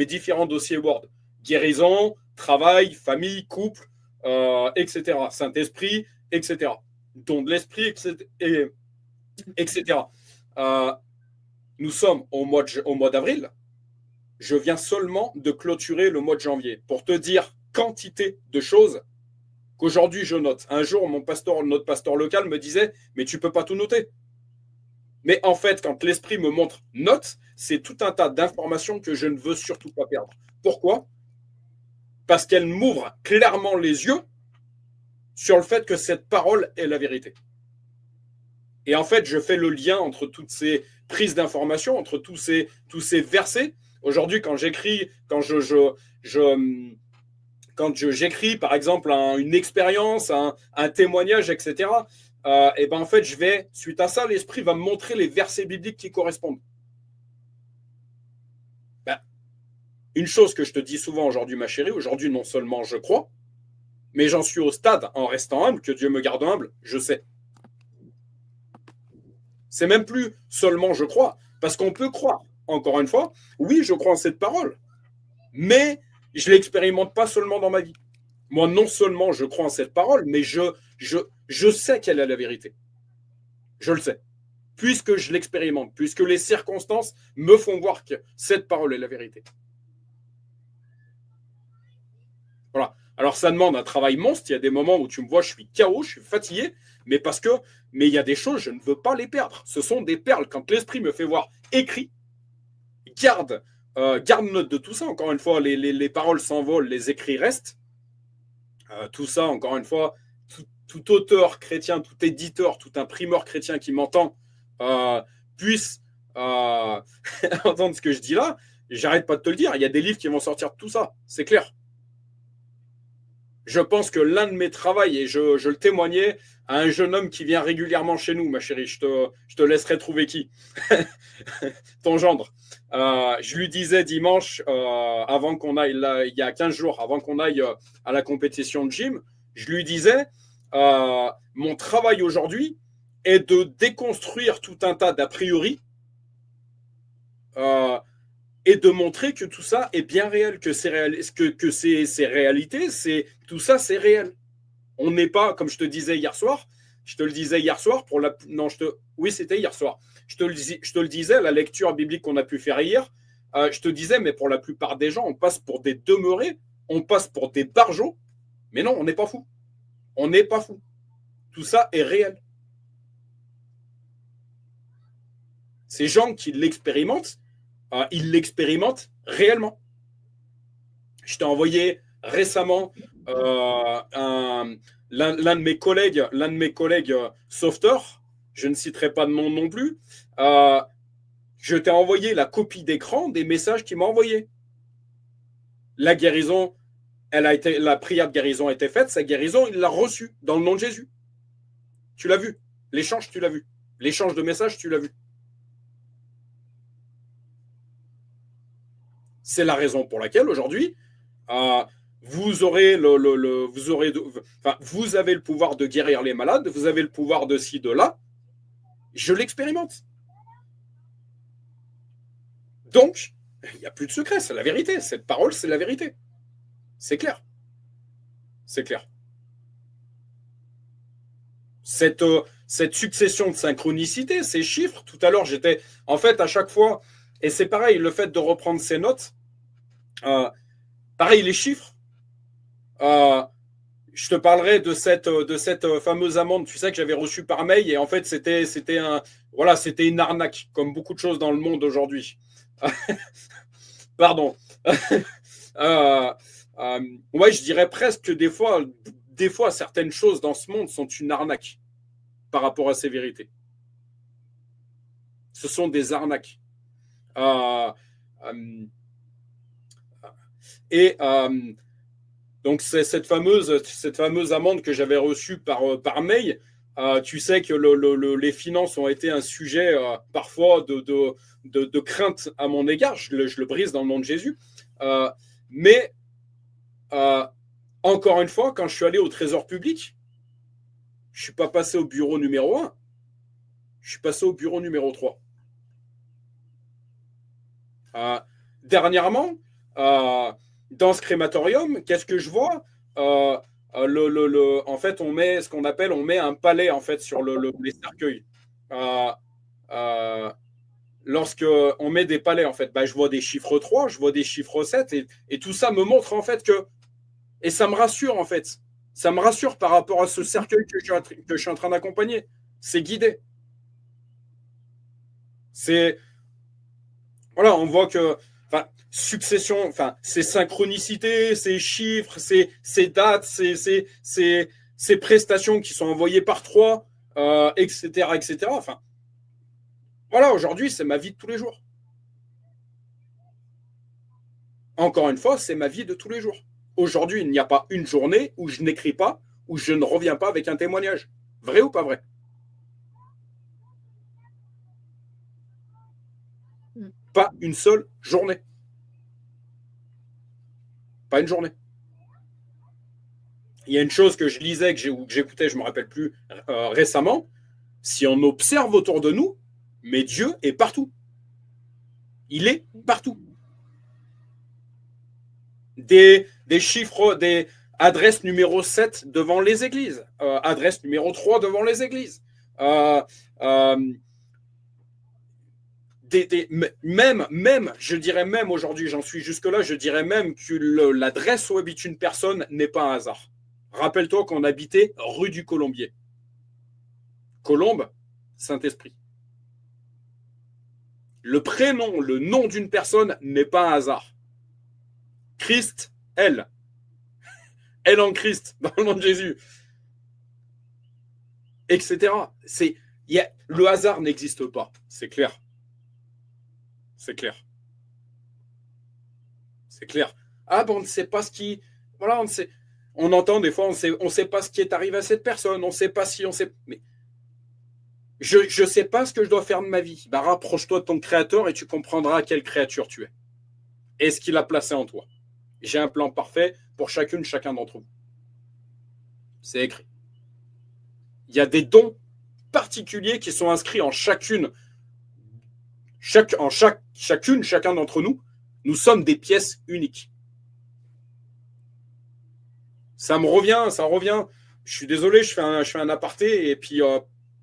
différents dossiers Word. Guérison, travail, famille, couple, etc. Saint-Esprit, etc. Don de l'esprit, etc. Nous sommes au mois d'avril. Je viens seulement de clôturer le mois de janvier pour te dire quantité de choses qu'aujourd'hui je note. Un jour, notre pasteur local me disait « Mais tu ne peux pas tout noter ». Mais en fait, quand l'esprit me montre note, c'est tout un tas d'informations que je ne veux surtout pas perdre. Pourquoi? Parce qu'elle m'ouvre clairement les yeux sur le fait que cette parole est la vérité. Et en fait, je fais le lien entre toutes ces prises d'informations, entre tous ces versets. Aujourd'hui, quand j'écris, j'écris par exemple une expérience, un témoignage, etc., et ben en fait, suite à ça, l'esprit va me montrer les versets bibliques qui correspondent. Ben, une chose que je te dis souvent aujourd'hui, ma chérie, aujourd'hui, non seulement je crois, mais j'en suis au stade, en restant humble, que Dieu me garde humble, je sais. C'est même plus seulement je crois, parce qu'on peut croire. Encore une fois, oui, je crois en cette parole, mais je ne l'expérimente pas seulement dans ma vie. Moi, non seulement je crois en cette parole, mais je sais qu'elle est la vérité. Je le sais. Puisque je l'expérimente, puisque les circonstances me font voir que cette parole est la vérité. Voilà. Alors, ça demande un travail monstre. Il y a des moments où tu me vois, je suis KO, je suis fatigué, mais il y a des choses, je ne veux pas les perdre. Ce sont des perles. Quand l'esprit me fait voir écrit, garde note de tout ça. Encore une fois, les paroles s'envolent, les écrits restent. Tout ça, encore une fois, tout auteur chrétien, tout éditeur, tout imprimeur chrétien qui m'entend puisse entendre ce que je dis là. J'arrête pas de te le dire. Il y a des livres qui vont sortir de tout ça. C'est clair. Je pense que l'un de mes travaux, et je le témoignais à un jeune homme qui vient régulièrement chez nous, ma chérie, je te laisserai trouver qui. Ton gendre. Je lui disais dimanche, avant qu'on aille, là, il y a 15 jours, avant qu'on aille à la compétition de gym, je lui disais, mon travail aujourd'hui est de déconstruire tout un tas d'a priori et de montrer que tout ça est bien réel, que c'est réalité, tout ça, c'est réel. On n'est pas, comme je te disais hier soir, oui, c'était hier soir. Je te le disais, la lecture biblique qu'on a pu faire hier, je te disais, mais pour la plupart des gens, on passe pour des demeurés, on passe pour des barjots, mais non, on n'est pas fou. On n'est pas fou. Tout ça est réel. Ces gens qui l'expérimentent, ils l'expérimentent réellement. Je t'ai envoyé récemment l'un de mes collègues sauveteurs, je ne citerai pas de nom non plus, je t'ai envoyé la copie d'écran des messages qu'il m'a envoyés. La guérison, la prière de guérison a été faite, sa guérison, il l'a reçue dans le nom de Jésus. Tu l'as vu. L'échange, tu l'as vu. L'échange de messages, tu l'as vu. C'est la raison pour laquelle aujourd'hui, vous avez le pouvoir de guérir les malades, vous avez le pouvoir de ci, de là. Je l'expérimente. Donc, il n'y a plus de secret, c'est la vérité. Cette parole, c'est la vérité. C'est clair. C'est clair. Cette succession de synchronicité, ces chiffres, tout à l'heure, j'étais, en fait, à chaque fois, et c'est pareil, le fait de reprendre ces notes, pareil, les chiffres, je te parlerai de cette fameuse amende, tu sais, que j'avais reçue par mail, et en fait, c'était une arnaque, comme beaucoup de choses dans le monde aujourd'hui. Pardon. Ouais, je dirais presque que des fois, certaines choses dans ce monde sont une arnaque par rapport à ces vérités. Ce sont des arnaques. Donc, c'est cette fameuse amende que j'avais reçue par mail. Tu sais que les finances ont été un sujet parfois de crainte à mon égard. Je le brise dans le nom de Jésus. Mais encore une fois, quand je suis allé au Trésor public, je ne suis pas passé au bureau numéro 1. Je suis passé au bureau numéro 3. Dernièrement, dans ce crématorium, qu'est-ce que je vois en fait, on met ce qu'on appelle, on met un palais en fait sur les cercueils. Lorsque on met des palais, en fait, je vois des chiffres 3, je vois des chiffres 7, et tout ça me montre en fait que, et ça me rassure en fait, ça me rassure par rapport à ce cercueil que je suis en train d'accompagner. C'est guidé. Voilà, on voit que, succession, ces synchronicités, ces chiffres, ces dates, ces prestations qui sont envoyées par 3, etc., etc. Voilà, aujourd'hui, c'est ma vie de tous les jours. Encore une fois, c'est ma vie de tous les jours. Aujourd'hui, il n'y a pas une journée où je n'écris pas, où je ne reviens pas avec un témoignage. Vrai ou pas vrai? Pas une seule journée. Pas une journée. Il y a une chose que je lisais, que j'écoutais, je ne me rappelle plus récemment. Si on observe autour de nous, mais Dieu est partout. Il est partout. Des chiffres, des adresses numéro 7 devant les églises, adresse numéro 3 devant les églises. Même, je dirais même aujourd'hui, j'en suis jusque-là, je dirais même que l'adresse où habite une personne n'est pas un hasard. Rappelle-toi qu'on habitait rue du Colombier. Colombe, Saint-Esprit. Le prénom, le nom d'une personne n'est pas un hasard. Christ, elle. Elle en Christ, dans le nom de Jésus. Etc. Le hasard n'existe pas, c'est clair. C'est clair. C'est clair. Ah bon, on ne sait pas ce qui... Voilà, on sait... On entend des fois, on sait pas ce qui est arrivé à cette personne, on sait pas si on sait... Mais je sais pas ce que je dois faire de ma vie. Rapproche-toi de ton créateur et tu comprendras quelle créature tu es. Et ce qu'il a placé en toi. J'ai un plan parfait pour chacun d'entre vous. C'est écrit. Il y a des dons particuliers qui sont inscrits en chacun d'entre nous. Nous sommes des pièces uniques. Ça revient. Je suis désolé, je fais un aparté et puis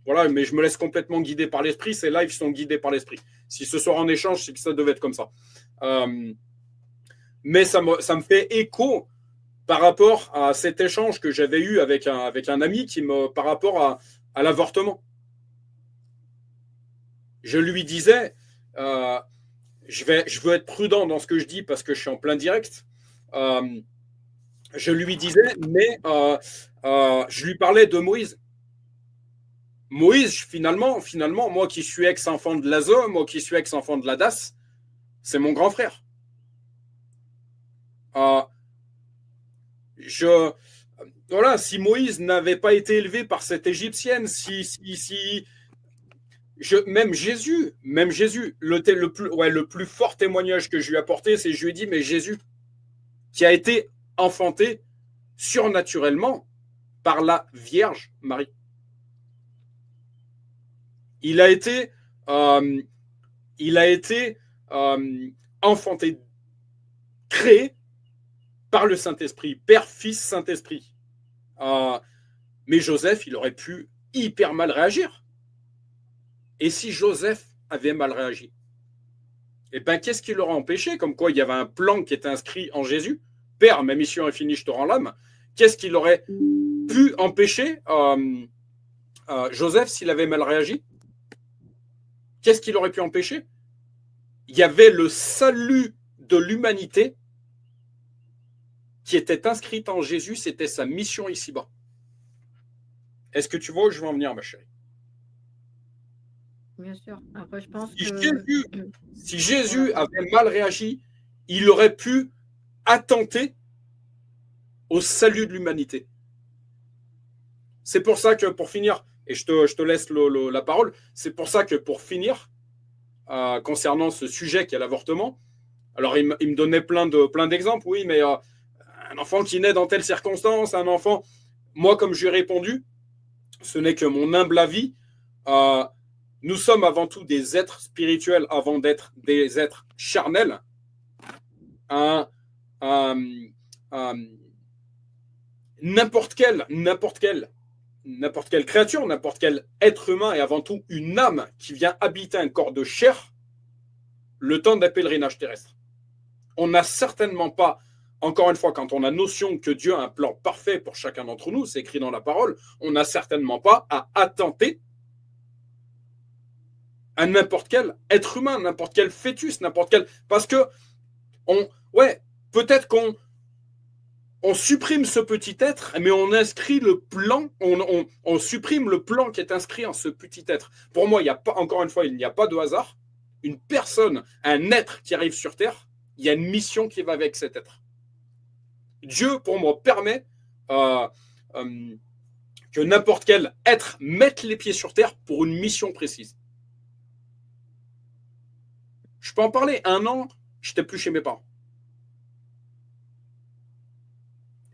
voilà, mais je me laisse complètement guider par l'esprit. Ces lives sont guidés par l'esprit. Si ce soir en échange, c'est que ça devait être comme ça. Mais ça me fait écho par rapport à cet échange que j'avais eu avec un ami par rapport à l'avortement. Je lui disais, je veux être prudent dans ce que je dis parce que je suis en plein direct. Je lui disais, mais je lui parlais de Moïse. Moïse, finalement, moi qui suis ex-enfant de l'ASO, moi qui suis ex-enfant de la DAS, c'est mon grand frère. Je voilà, si Moïse n'avait pas été élevé par cette Égyptienne, même Jésus, le plus fort témoignage que je lui ai apporté, c'est que je lui ai dit, mais Jésus, qui a été enfanté surnaturellement par la Vierge Marie. Il a été, euh, il a été enfanté, créé par le Saint-Esprit, Père, Fils, Saint-Esprit. Mais Joseph, il aurait pu hyper mal réagir. Et si Joseph avait mal réagi, eh ben, qu'est-ce qui l'aurait empêché? Comme quoi, il y avait un plan qui était inscrit en Jésus. Père, ma mission est finie, je te rends l'âme. Qu'est-ce qui aurait pu empêcher Joseph s'il avait mal réagi? Qu'est-ce qu'il aurait pu empêcher? Il y avait le salut de l'humanité qui était inscrite en Jésus, c'était sa mission ici-bas. Est-ce que tu vois où je veux en venir, ma chérie? Bien sûr. Après, je pense Si que Jésus, si voilà. Jésus avait mal réagi, il aurait pu attenter au salut de l'humanité. C'est pour ça que pour finir, et je te laisse la parole, c'est pour ça que pour finir, concernant ce sujet qui est l'avortement, alors il me donnait plein d'exemples, oui, mais un enfant qui naît dans telle circonstance, un enfant, moi comme je lui ai répondu, ce n'est que mon humble avis, euh, nous sommes avant tout des êtres spirituels avant d'être des êtres charnels. Un, un, un, n'importe quelle créature, n'importe quel être humain est avant tout une âme qui vient habiter un corps de chair le temps d'un pèlerinage terrestre. On n'a certainement pas, encore une fois, quand on a notion que Dieu a un plan parfait pour chacun d'entre nous, c'est écrit dans la parole, on n'a certainement pas à attenter à n'importe quel être humain, n'importe quel fœtus, n'importe quel. Parce que, ouais, peut-être qu'on supprime ce petit être, mais on inscrit le plan, on supprime le plan qui est inscrit en ce petit être. Pour moi, il y a pas, encore une fois, il n'y a pas de hasard. Une personne, un être qui arrive sur Terre, il y a une mission qui va avec cet être. Dieu, pour moi, permet euh, euh, que n'importe quel être mette les pieds sur Terre pour une mission précise. Je peux en parler. 1 an, je n'étais plus chez mes parents.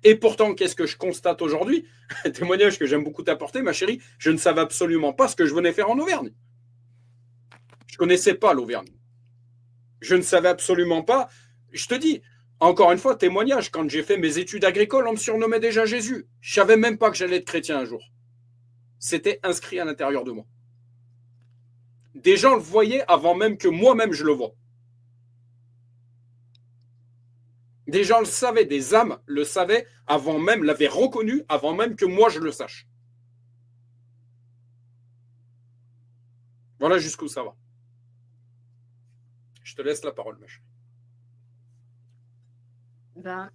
Et pourtant, qu'est-ce que je constate aujourd'hui? Un témoignage que j'aime beaucoup t'apporter, ma chérie, je ne savais absolument pas ce que je venais faire en Auvergne. Je ne connaissais pas l'Auvergne. Je ne savais absolument pas. Je te dis, encore une fois, témoignage, quand j'ai fait mes études agricoles, on me surnommait déjà Jésus. Je ne savais même pas que j'allais être chrétien un jour. C'était inscrit à l'intérieur de moi. Des gens le voyaient avant même que moi-même je le vois. Des gens le savaient, des âmes le savaient avant même, l'avaient reconnu avant même que moi je le sache. Voilà jusqu'où ça va. Je te laisse la parole, ma chérie. Ben,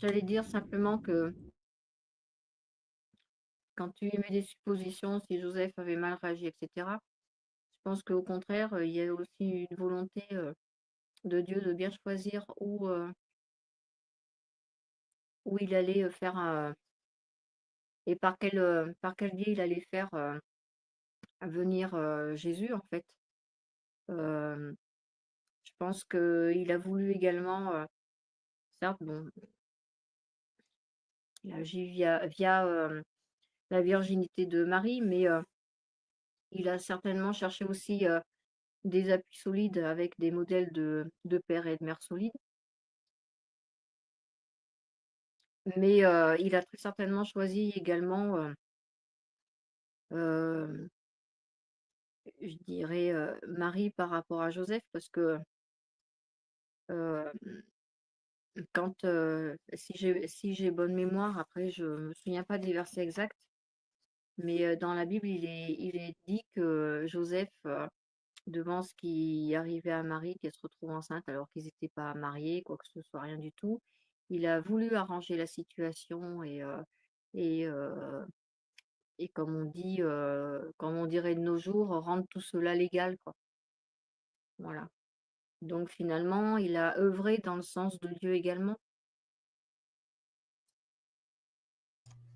j'allais dire simplement que quand tu émets des suppositions, si Joseph avait mal réagi, etc., je pense qu'au contraire, il y a aussi une volonté de Dieu de bien choisir où il allait faire et par quel biais il allait faire venir Jésus, en fait. Euh, je pense qu'il a voulu également, certes, bon, il a agi via la virginité de Marie, mais il a certainement cherché aussi des appuis solides avec des modèles de père et de mère solides. Mais il a très certainement choisi également, euh, je dirais, Marie par rapport à Joseph, parce que euh, quand, si j'ai bonne mémoire, après je me souviens pas des versets exacts, mais dans la Bible, il est dit que Joseph, devant ce qui arrivait à Marie, qu'elle se retrouve enceinte alors qu'ils n'étaient pas mariés, quoi que ce soit, rien du tout. Il a voulu arranger la situation et, euh, et comme on dirait de nos jours, rendre tout cela légal, quoi. Voilà. Donc finalement, il a œuvré dans le sens de Dieu également.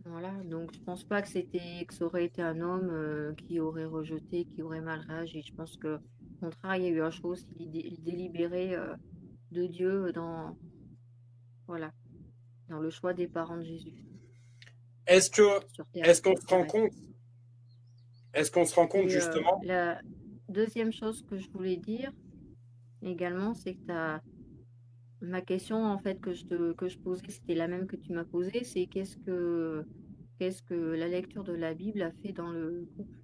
Voilà, donc je pense pas que ça aurait été un homme qui aurait rejeté, qui aurait mal réagi. Je pense que, au contraire, il y a eu un choix aussi délibéré de Dieu voilà, dans le choix des parents de Jésus Est-ce que, sur terre, est-ce qu'on sur se rend terrestre. compte, est-ce qu'on se rend compte Et justement, la deuxième chose que je voulais dire également, c'est que ma question en fait que je posais, c'était la même que tu m'as posée, c'est qu'est-ce que la lecture de la Bible a fait dans le couple.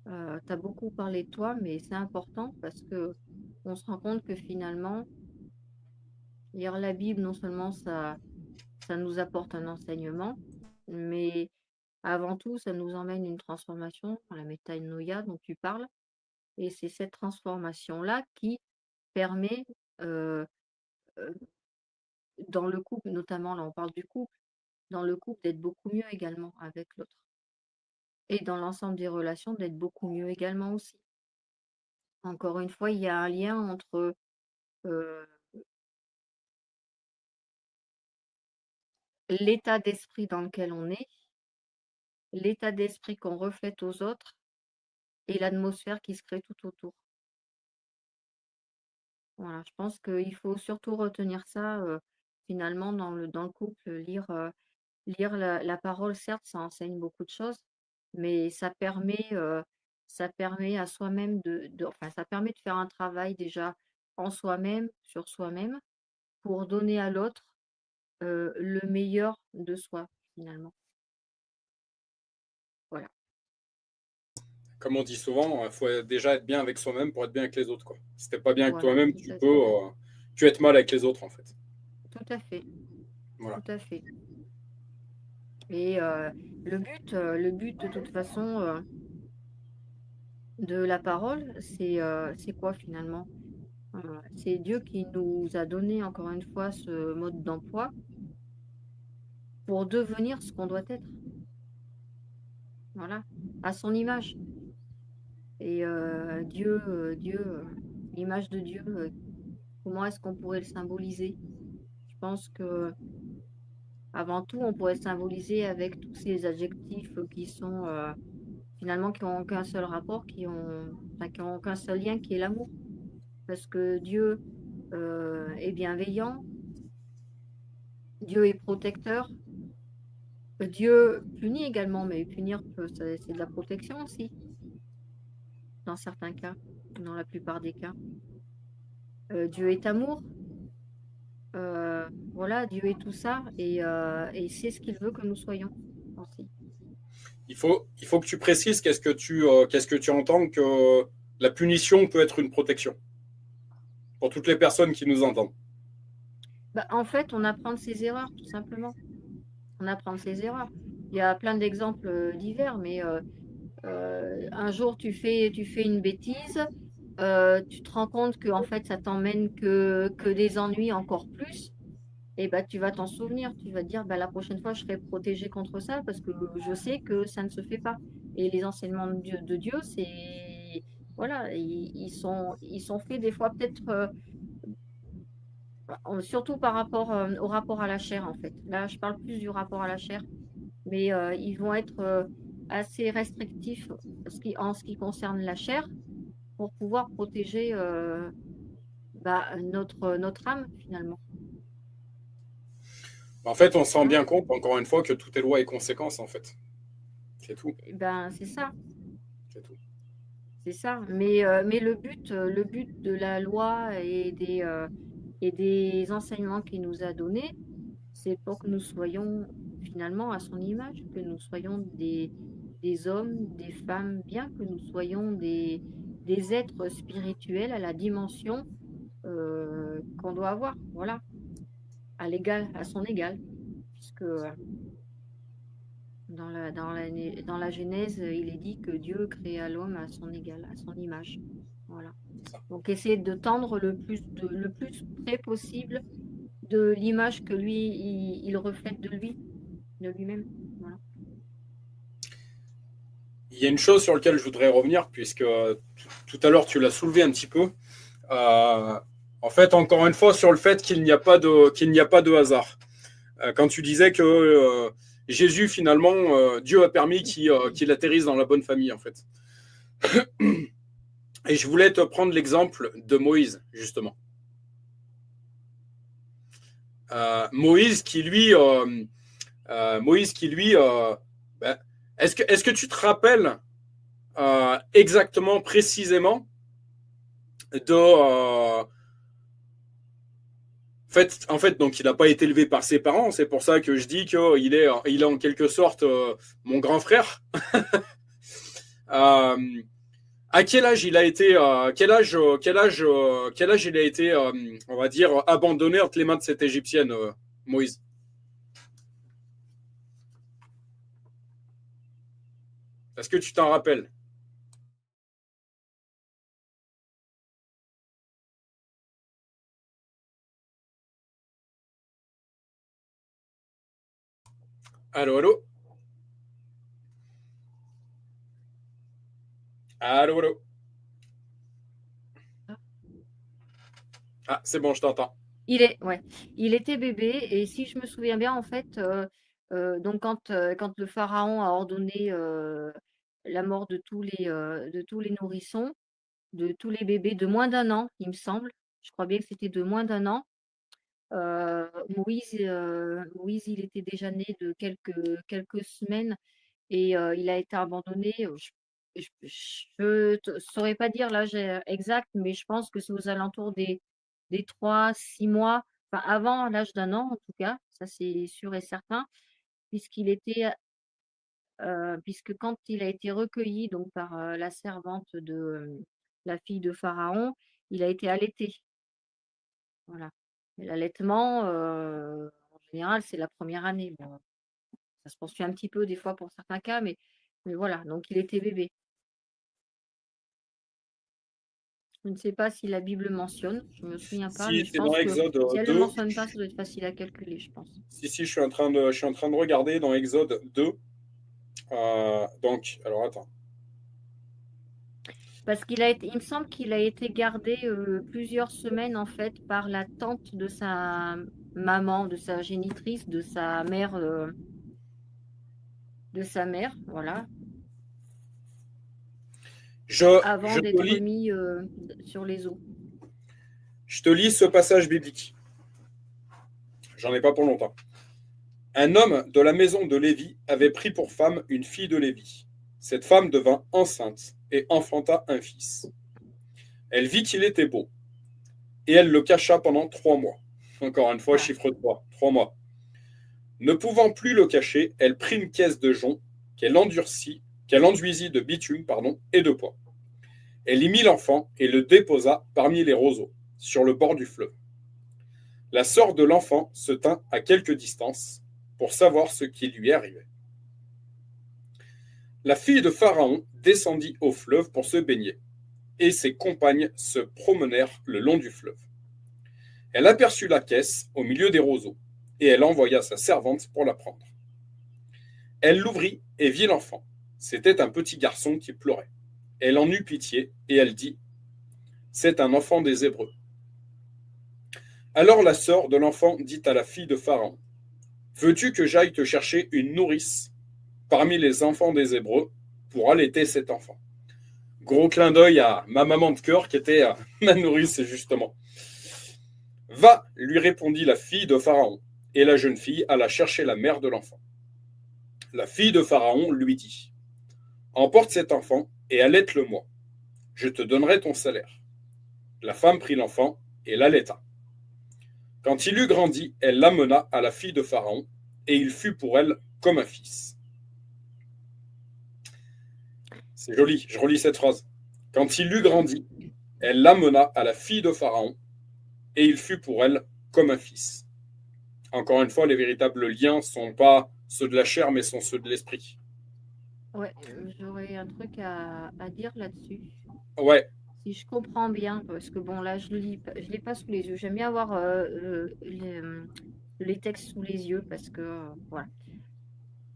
Tu as beaucoup parlé de toi, mais c'est important parce que on se rend compte que finalement, lire la Bible, non seulement ça nous apporte un enseignement, mais avant tout, ça nous emmène une transformation, la métanoïa dont tu parles, et c'est cette transformation-là qui permet, heu heu, dans le couple notamment, là on parle du couple, dans le couple d'être beaucoup mieux également avec l'autre et dans l'ensemble des relations d'être beaucoup mieux également aussi. Encore une fois, il y a un lien entre, heu, l'état d'esprit dans lequel on est, l'état d'esprit qu'on reflète aux autres et l'atmosphère qui se crée tout autour. Voilà, je pense qu'il faut surtout retenir ça, finalement dans le couple, lire la parole, certes, ça enseigne beaucoup de choses, mais ça permet à soi-même enfin, ça permet de faire un travail déjà en soi-même, sur soi-même, pour donner à l'autre, le meilleur de soi, finalement. Voilà, comme on dit souvent, il faut déjà être bien avec soi-même pour être bien avec les autres, quoi. Si t'es pas bien avec voilà, toi-même, tout à fait, tu être mal avec les autres, en fait. tout à fait, Voilà. tout à fait. Et le but de toute façon, de la parole, c'est quoi finalement? C'est Dieu qui nous a donné encore une fois ce mode d'emploi pour devenir ce qu'on doit être, voilà, à son image. Et l'image de Dieu, comment est-ce qu'on pourrait le symboliser? Je pense que avant tout, on pourrait le symboliser avec tous ces adjectifs qui sont finalement qui ont qu'un seul rapport, enfin, qui ont qu'un seul lien, qui est l'amour. Parce que Dieu est bienveillant, Dieu est protecteur, Dieu punit également, mais punir, c'est de la protection aussi, dans certains cas, dans la plupart des cas. Dieu est amour, voilà, Dieu est tout ça, et c'est ce qu'il veut que nous soyons aussi. Il faut que tu précises qu'est-ce que tu entends que la punition peut être une protection pour toutes les personnes qui nous entendent. Bah, en fait, on apprend de ses erreurs, tout simplement. On apprend de ses erreurs. Il y a plein d'exemples divers, mais un jour tu fais une bêtise, tu te rends compte que en fait ça t'emmène que des ennuis encore plus, et bah tu vas t'en souvenir, tu vas te dire bah, la prochaine fois je serai protégée contre ça parce que je sais que ça ne se fait pas. Et les enseignements de Dieu, c'est voilà, ils sont faits des fois peut-être surtout par rapport au rapport à la chair en fait. Là, je parle plus du rapport à la chair, mais ils vont être assez restrictifs en ce qui concerne la chair pour pouvoir protéger notre âme finalement. En fait, on se rend Hein. bien compte, encore une fois, que tout est loi et conséquence, en fait. C'est tout. Eh ben, c'est ça, C'est tout. c'est ça. Mais le but de la loi et des enseignements qu'il nous a donnés, c'est pour que nous soyons finalement à son image, que nous soyons des hommes, des femmes, bien que nous soyons des êtres spirituels à la dimension qu'on doit avoir, voilà, à son égal, puisque dans la Genèse, il est dit que Dieu créa l'homme à son égal, à son image. Voilà. Donc essayer de tendre le plus près possible de l'image que lui, il reflète de lui, de lui-même. Voilà. Il y a une chose sur laquelle je voudrais revenir, puisque tout à l'heure tu l'as soulevé un petit peu. Euh, en fait, encore une fois, sur le fait qu'il n'y a pas de hasard. Quand tu disais que Jésus, finalement, Dieu a permis qu'il atterrisse dans la bonne famille, en fait. Et je voulais te prendre l'exemple de Moïse, justement. Moïse qui lui, ben, est-ce que tu te rappelles exactement, précisément de en fait, donc il n'a pas été élevé par ses parents. C'est pour ça que je dis qu'il est en quelque sorte mon grand frère. À quel âge il a été, quel âge il a été, on va dire, abandonné entre les mains de cette Égyptienne, Moïse? Est-ce que tu t'en rappelles? Allô, allô? Allô, allô? Ah, c'est bon, je t'entends. Ouais, il était bébé et si je me souviens bien, en fait, donc quand le pharaon a ordonné la mort de tous les nourrissons, de tous les bébés de moins d'un an, il me semble, je crois bien que c'était de moins d'un an, Moïse, il était déjà né de quelques semaines et il a été abandonné. Je ne saurais pas dire l'âge exact, mais je pense que c'est aux alentours des 3, 6 mois, enfin avant l'âge d'un an en tout cas, ça c'est sûr et certain, puisqu'il était, puisque quand il a été recueilli donc par la servante de la fille de Pharaon, il a été allaité. Voilà. Et l'allaitement, en général, c'est la première année. Bon, ça se poursuit un petit peu des fois pour certains cas, mais voilà, donc il était bébé. Je ne sais pas si la Bible mentionne, je ne me souviens pas, mais Si, je c'est dans pense que Exode si elle ne le 2. mentionne pas, ça doit être facile à calculer, je pense. Si, je suis en train de regarder dans Exode 2. Donc, alors attends. Parce il me semble qu'il a été gardé plusieurs semaines en fait par la tante de sa maman, de sa génitrice, de sa mère, voilà, Je, avant je te d'être lis, mis sur les eaux. je te lis ce passage biblique. J'en ai pas pour longtemps. Un homme de la maison de Lévi avait pris pour femme une fille de Lévi. Cette femme devint enceinte et enfanta un fils. Elle vit qu'il était beau et elle le cacha pendant 3 mois. Encore une fois, Voilà. chiffre 3, 3 mois. Ne pouvant plus le cacher, elle prit une caisse de jonc qu'elle enduisit de bitume et de pois. Elle y mit l'enfant et le déposa parmi les roseaux, sur le bord du fleuve. La sœur de l'enfant se tint à quelque distance pour savoir ce qui lui arrivait. La fille de Pharaon descendit au fleuve pour se baigner, et ses compagnes se promenèrent le long du fleuve. Elle aperçut la caisse au milieu des roseaux, et elle envoya sa servante pour la prendre. Elle l'ouvrit et vit l'enfant. C'était un petit garçon qui pleurait. Elle en eut pitié, et elle dit, c'est un enfant des Hébreux. Alors la sœur de l'enfant dit à la fille de Pharaon, veux-tu que j'aille te chercher une nourrice parmi les enfants des Hébreux pour allaiter cet enfant? Gros clin d'œil à ma maman de cœur qui était ma nourrice, justement. Va, lui répondit la fille de Pharaon, et la jeune fille alla chercher la mère de l'enfant. La fille de Pharaon lui dit, emporte cet enfant et allaite-le-moi. Je te donnerai ton salaire. La femme prit l'enfant et l'allaita. Quand il eut grandi, elle l'amena à la fille de Pharaon, et il fut pour elle comme un fils. C'est joli, je relis cette phrase. Quand il eut grandi, elle l'amena à la fille de Pharaon, et il fut pour elle comme un fils. Encore une fois, les véritables liens ne sont pas ceux de la chair, mais sont ceux de l'esprit. Ouais, j'aurais un truc à dire là-dessus. Ouais, Si je comprends bien, parce que bon, là, je l'ai pas sous les yeux. J'aime bien avoir les textes sous les yeux parce que, voilà.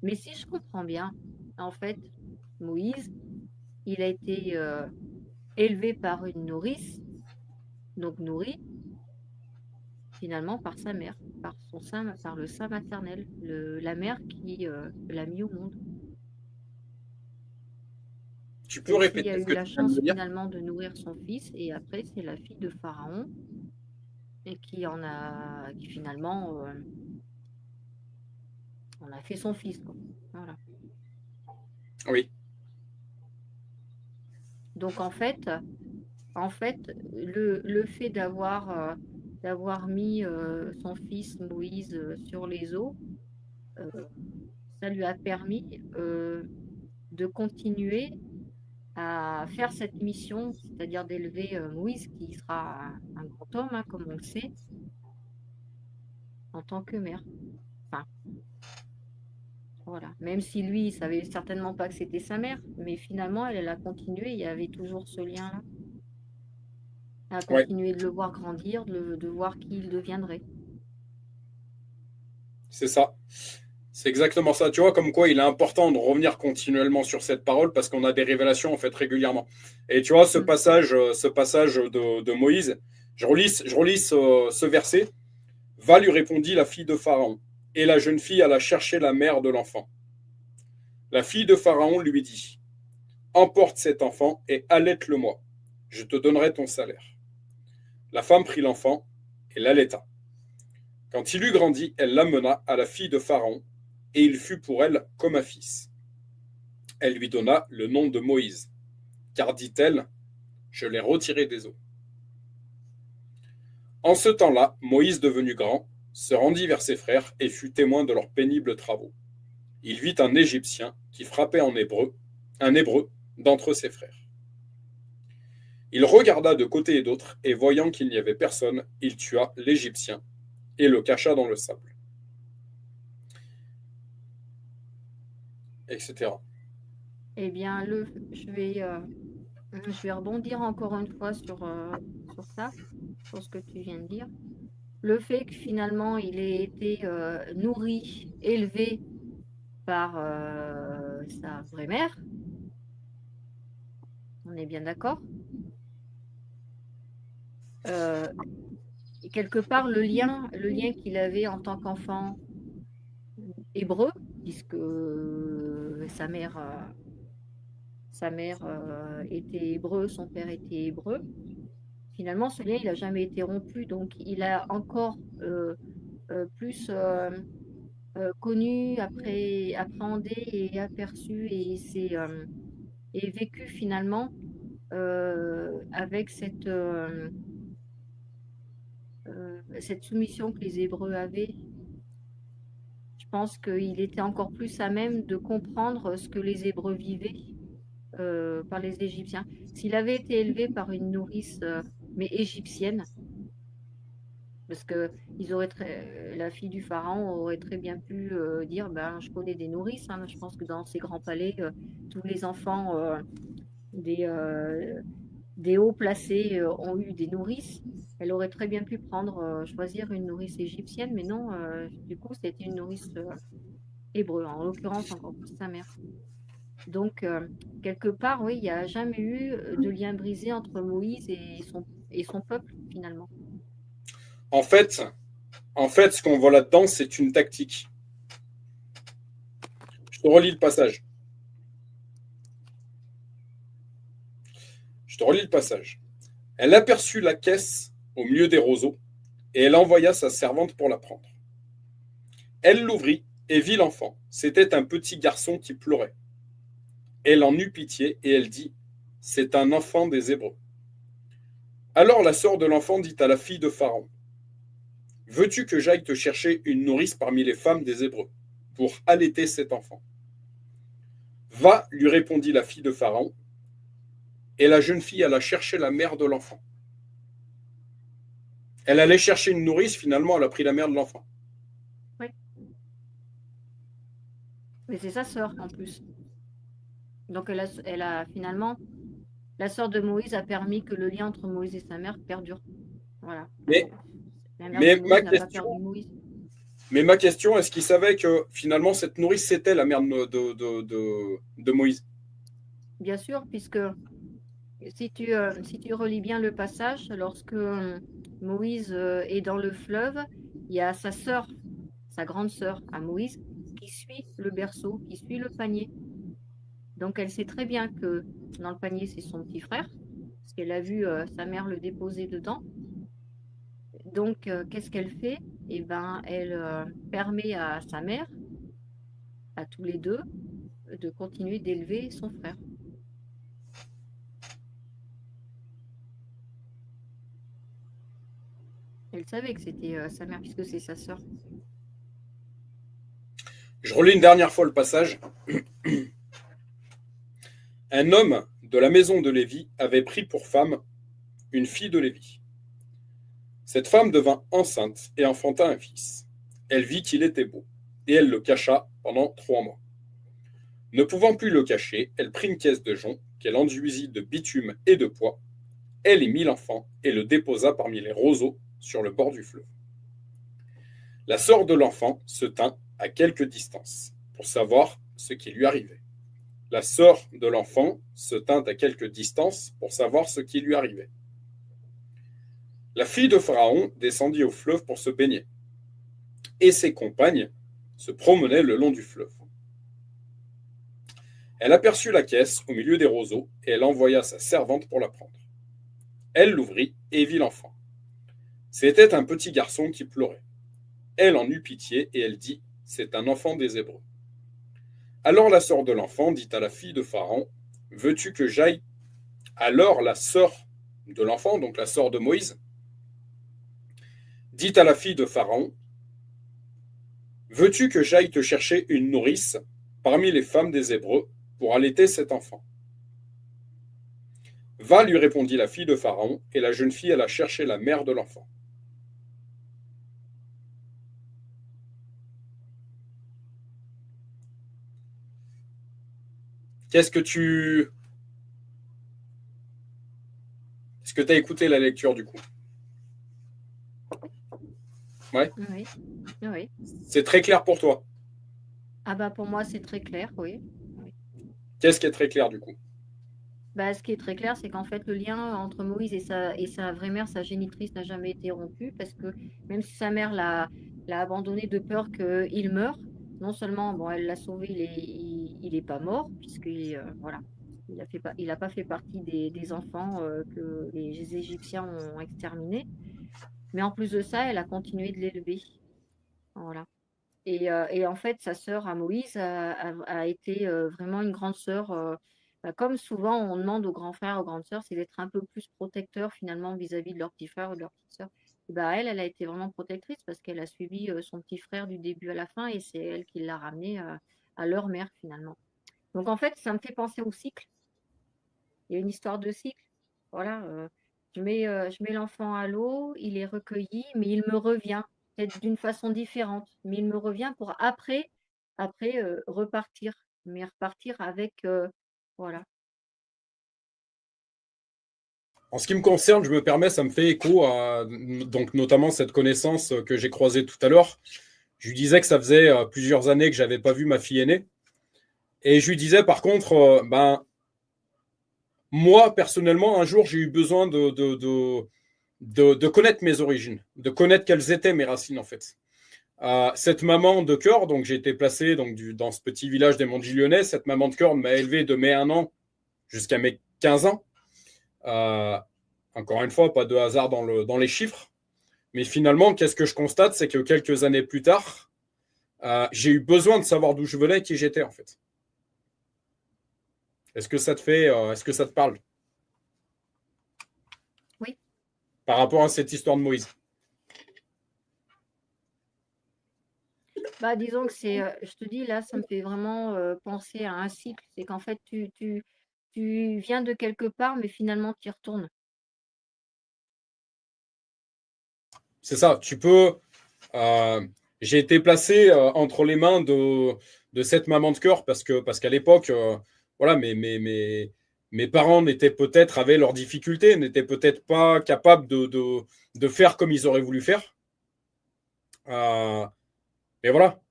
Mais si je comprends bien, en fait, Moïse, il a été élevé par une nourrice, donc nourri finalement par sa mère. par le sein maternel, la mère qui l'a mis au monde. Tu peux Celle-ci a répéter ce eu que la tu viens de chance me dire? finalement de nourrir son fils et après c'est la fille de Pharaon et qui finalement en a fait son fils, quoi. Voilà. Oui, Donc en fait, le fait d'avoir mis son fils Moïse sur les eaux, euh, ça lui a permis de continuer à faire cette mission, c'est-à-dire d'élever Moïse, qui sera un grand homme, hein, comme on le sait, en tant que mère. Enfin, voilà. Même si lui, il savait certainement pas que c'était sa mère, mais finalement, elle a continué, il y avait toujours ce lien-là. Elle a ouais, continué de le voir grandir, de voir qui il deviendrait. c'est ça. C'est exactement ça. Tu vois, comme quoi il est important de revenir continuellement sur cette parole parce qu'on a des révélations en fait régulièrement. Et tu vois, Mm. ce passage de Moïse, je relis ce verset. Va, lui répondit la fille de Pharaon. Et la jeune fille alla chercher la mère de l'enfant. La fille de Pharaon lui dit, emporte cet enfant et allaite-le-moi. Je te donnerai ton salaire. La femme prit l'enfant et l'allaita. Quand il eut grandi, elle l'amena à la fille de Pharaon, et il fut pour elle comme un fils. Elle lui donna le nom de Moïse, car dit-elle, je l'ai retiré des eaux. En ce temps-là, Moïse, devenu grand, se rendit vers ses frères et fut témoin de leurs pénibles travaux. Il vit un Égyptien qui frappait un Hébreu d'entre ses frères. Il regarda de côté et d'autre, et voyant qu'il n'y avait personne, il tua l'Égyptien et le cacha dans le sable, etc. Eh bien, je vais rebondir encore une fois sur ça, sur ce que tu viens de dire. Le fait que finalement il ait été nourri, élevé par sa vraie mère, on est bien d'accord. Et quelque part, le lien qu'il avait en tant qu'enfant hébreu, puisque sa mère était hébreu, son père était hébreu. Finalement, ce lien, il n'a jamais été rompu, donc il a encore plus connu, appréhendé et aperçu et vécu finalement avec cette soumission que les Hébreux avaient. Je pense qu'il était encore plus à même de comprendre ce que les Hébreux vivaient par les Égyptiens. S'il avait été élevé par une nourrice, mais égyptienne, parce que la fille du pharaon aurait très bien pu dire, ben, je connais des nourrices, hein. Je pense que dans ces grands palais, tous les enfants des, euh, des hauts placés ont eu des nourrices. Elle aurait très bien pu choisir une nourrice égyptienne, mais non, du coup, c'était une nourrice hébreu, en l'occurrence encore plus sa mère. Donc, quelque part, oui, il n'y a jamais eu de lien brisé entre Moïse et son peuple, finalement. En fait, ce qu'on voit là-dedans, c'est une tactique. Je te relis le passage. Je te relis le passage. Elle aperçut la caisse au milieu des roseaux, et elle envoya sa servante pour la prendre. Elle l'ouvrit et vit l'enfant. C'était un petit garçon qui pleurait. Elle en eut pitié et elle dit, c'est un enfant des Hébreux. Alors la sœur de l'enfant dit à la fille de Pharaon, veux-tu que j'aille te chercher une nourrice parmi les femmes des Hébreux pour allaiter cet enfant? Va, lui répondit la fille de Pharaon, et la jeune fille alla chercher la mère de l'enfant. Elle allait chercher une nourrice, finalement elle a pris la mère de l'enfant. Oui, mais c'est sa sœur en plus. Donc, elle a finalement, la sœur de Moïse a permis que le lien entre Moïse et sa mère perdure. Voilà. Mais, La mère de mais, ma, Moïse n'a pas question, perdu Moïse. mais ma question, est-ce qu'il savait que finalement cette nourrice c'était la mère de Moïse? Bien sûr, puisque si tu relis bien le passage, lorsque Moïse est dans le fleuve il y a sa sœur, sa grande sœur à Moïse, qui suit le berceau, qui suit le panier. Donc elle sait très bien que dans le panier, c'est son petit frère, parce qu'elle a vu sa mère le déposer dedans. Donc qu'est-ce qu'elle fait? Eh ben, elle permet à sa mère, à tous les deux, de continuer d'élever son frère. Elle savait que c'était sa mère, puisque c'est sa sœur. Je relis une dernière fois le passage. Un homme de la maison de Lévi avait pris pour femme une fille de Lévi. Cette femme devint enceinte et enfanta un fils. Elle vit qu'il était beau, et elle le cacha pendant 3 mois. Ne pouvant plus le cacher, elle prit une caisse de jonc qu'elle enduisit de bitume et de pois. Elle y mit l'enfant et le déposa parmi les roseaux sur le bord du fleuve. La sœur de l'enfant se tint à quelque distance pour savoir ce qui lui arrivait. La sœur de l'enfant se tint à quelque distance pour savoir ce qui lui arrivait. La fille de Pharaon descendit au fleuve pour se baigner, et ses compagnes se promenaient le long du fleuve. Elle aperçut la caisse au milieu des roseaux, et elle envoya sa servante pour la prendre. Elle l'ouvrit et vit l'enfant. C'était un petit garçon qui pleurait. Elle en eut pitié, et elle dit, « C'est un enfant des Hébreux. » Alors la sœur de l'enfant dit à la fille de Pharaon, « Veux-tu que j'aille » Alors la sœur de l'enfant, donc la sœur de Moïse, dit à la fille de Pharaon, « Veux-tu que j'aille te chercher une nourrice parmi les femmes des Hébreux pour allaiter cet enfant ?» Va, lui répondit la fille de Pharaon, et la jeune fille alla chercher la mère de l'enfant. Est-ce que tu as écouté la lecture du coup? Ouais. Oui, oui. C'est très clair pour toi? Ah bah pour moi, c'est très clair, oui. Qu'est-ce qui est très clair du coup? Bah, ce qui est très clair, c'est qu'en fait, le lien entre Moïse et sa vraie mère, sa génitrice, n'a jamais été rompu, parce que même si sa mère l'a abandonné de peur qu'il meure, non seulement bon, elle l'a sauvé, il est pas mort, puisqu'il voilà, il a pas fait partie des enfants que les Égyptiens ont exterminés, mais en plus de ça, elle a continué de l'élever. Voilà. Et en fait, sa sœur à Moïse a été vraiment une grande sœur. Bah, comme souvent, on demande aux grands frères, aux grandes sœurs, c'est d'être un peu plus protecteur finalement vis-à-vis de leur petit frère ou de leur petite sœur. Et bah, elle a été vraiment protectrice parce qu'elle a suivi son petit frère du début à la fin, et c'est elle qui l'a ramené à leur mère finalement. Donc en fait, ça me fait penser au cycle. Il y a une histoire de cycle. Voilà, je mets l'enfant à l'eau, il est recueilli, mais il me revient, peut-être d'une façon différente, mais il me revient pour après repartir, mais repartir avec, voilà. En ce qui me concerne, je me permets, ça me fait écho à donc notamment cette connaissance que j'ai croisée tout à l'heure. Je lui disais que ça faisait plusieurs années que j'avais pas vu ma fille aînée. Et je lui disais par contre, moi personnellement, un jour, j'ai eu besoin de connaître mes origines, de connaître quelles étaient mes racines en fait. Cette maman de cœur, donc j'ai été placé donc, dans ce petit village des Monts du Lyonnais, cette maman de cœur m'a élevé de mes 1 an jusqu'à mes 15 ans. Encore une fois, pas de hasard dans les chiffres. Mais finalement, qu'est-ce que je constate? C'est que quelques années plus tard, j'ai eu besoin de savoir d'où je venais et qui j'étais, en fait. Est-ce que ça te parle? Oui. Par rapport à cette histoire de Moïse. Bah, disons que je te dis, là, ça me fait vraiment penser à un cycle. C'est qu'en fait, tu viens de quelque part, mais finalement, tu y retournes. C'est ça. J'ai été placé entre les mains de cette maman de cœur parce qu'à l'époque, voilà, mes parents avaient leurs difficultés, n'étaient peut-être pas capables de faire comme ils auraient voulu faire. Mais voilà,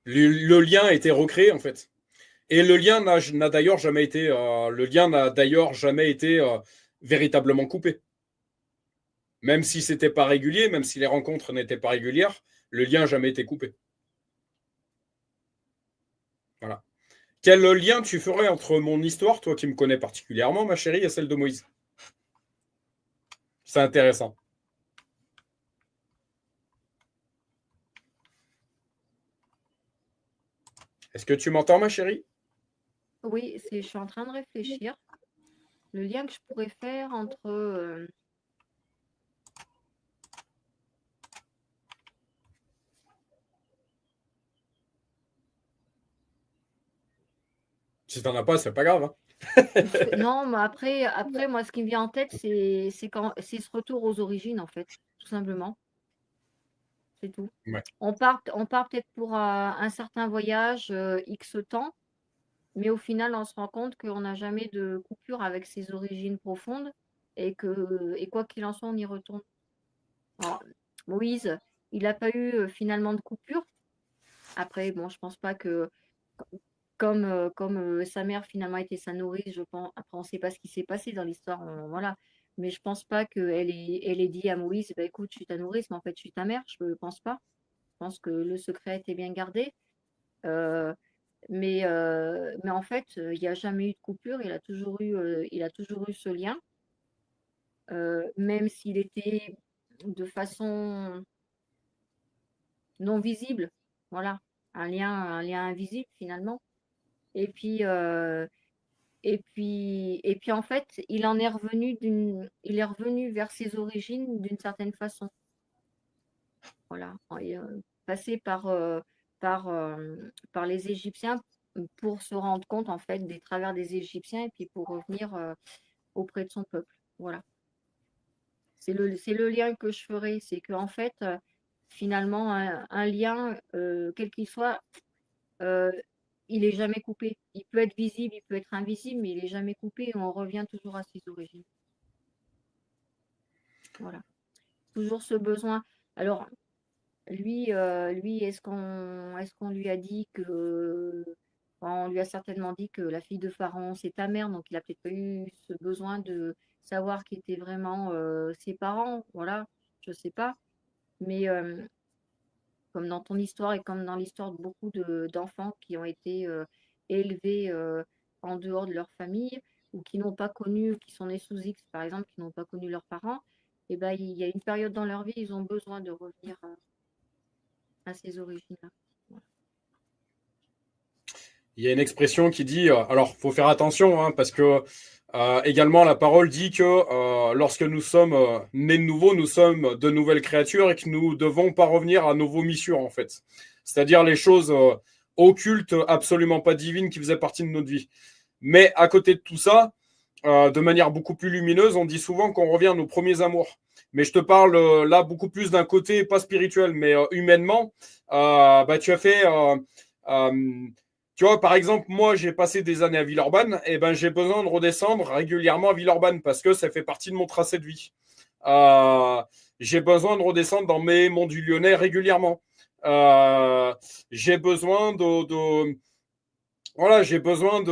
le lien a été recréé en fait. Et le lien n'a d'ailleurs jamais été, véritablement coupé. Même si c'était pas régulier, même si les rencontres n'étaient pas régulières, le lien n'a jamais été coupé. Voilà. Quel lien tu ferais entre mon histoire, toi qui me connais particulièrement, ma chérie, et celle de Moïse? C'est intéressant. Est-ce que tu m'entends, ma chérie? Oui, je suis en train de réfléchir. Le lien que je pourrais faire entre Si t'en as pas, c'est pas grave. Hein. non, mais après, moi, ce qui me vient en tête, c'est ce retour aux origines, en fait, tout simplement. C'est tout. Ouais. On part peut-être pour un certain voyage, X temps, mais au final, on se rend compte qu'on n'a jamais de coupure avec ses origines profondes et quoi qu'il en soit, on y retourne. Alors, Moïse, il n'a pas eu finalement de coupure. Après, bon, je pense pas que comme sa mère finalement était sa nourrice, je pense. Après, on ne sait pas ce qui s'est passé dans l'histoire, voilà. Mais je pense pas qu'elle ait dit à Moïse, bah, écoute, je suis ta nourrice, mais en fait, je suis ta mère. Je ne pense pas. Je pense que le secret était bien gardé. Euh, mais en fait, il n'y a jamais eu de coupure. Il a toujours eu ce lien, même s'il était de façon non visible. Voilà, un lien invisible finalement. Et puis, en fait, il est revenu vers ses origines d'une certaine façon. Voilà, passé par les Égyptiens pour se rendre compte en fait des travers des Égyptiens et puis pour revenir auprès de son peuple. Voilà, c'est le lien que je ferai, c'est que en fait, finalement, un lien, quel qu'il soit, euh, il est jamais coupé. Il peut être visible, il peut être invisible, mais il est jamais coupé et on revient toujours à ses origines. Voilà, toujours ce besoin. Alors, lui, est-ce qu'on lui a dit que, enfin, on lui a certainement dit que la fille de Pharaon, c'est ta mère, donc il a peut-être pas eu ce besoin de savoir qui étaient vraiment ses parents, voilà, je sais pas. Mais comme dans ton histoire et comme dans l'histoire de beaucoup d'enfants qui ont été élevés en dehors de leur famille ou qui n'ont pas connu, qui sont nés sous X par exemple, qui n'ont pas connu leurs parents, et ben, il y a une période dans leur vie, ils ont besoin de revenir à ces origines-là. Voilà. Il y a une expression qui dit, alors faut faire attention, hein, parce que également la parole dit que lorsque nous sommes nés de nouveau, nous sommes de nouvelles créatures et que nous devons pas revenir à nos vomissures en fait. C'est-à-dire les choses occultes, absolument pas divines qui faisaient partie de notre vie. Mais à côté de tout ça, de manière beaucoup plus lumineuse, on dit souvent qu'on revient à nos premiers amours. Mais je te parle là beaucoup plus d'un côté, pas spirituel, mais humainement. Bah, tu as fait euh, tu vois, par exemple, moi, j'ai passé des années à Villeurbanne, et ben j'ai besoin de redescendre régulièrement à Villeurbanne parce que ça fait partie de mon tracé de vie. Euh, j'ai besoin de redescendre dans mes monts du Lyonnais régulièrement. J'ai besoin voilà, j'ai besoin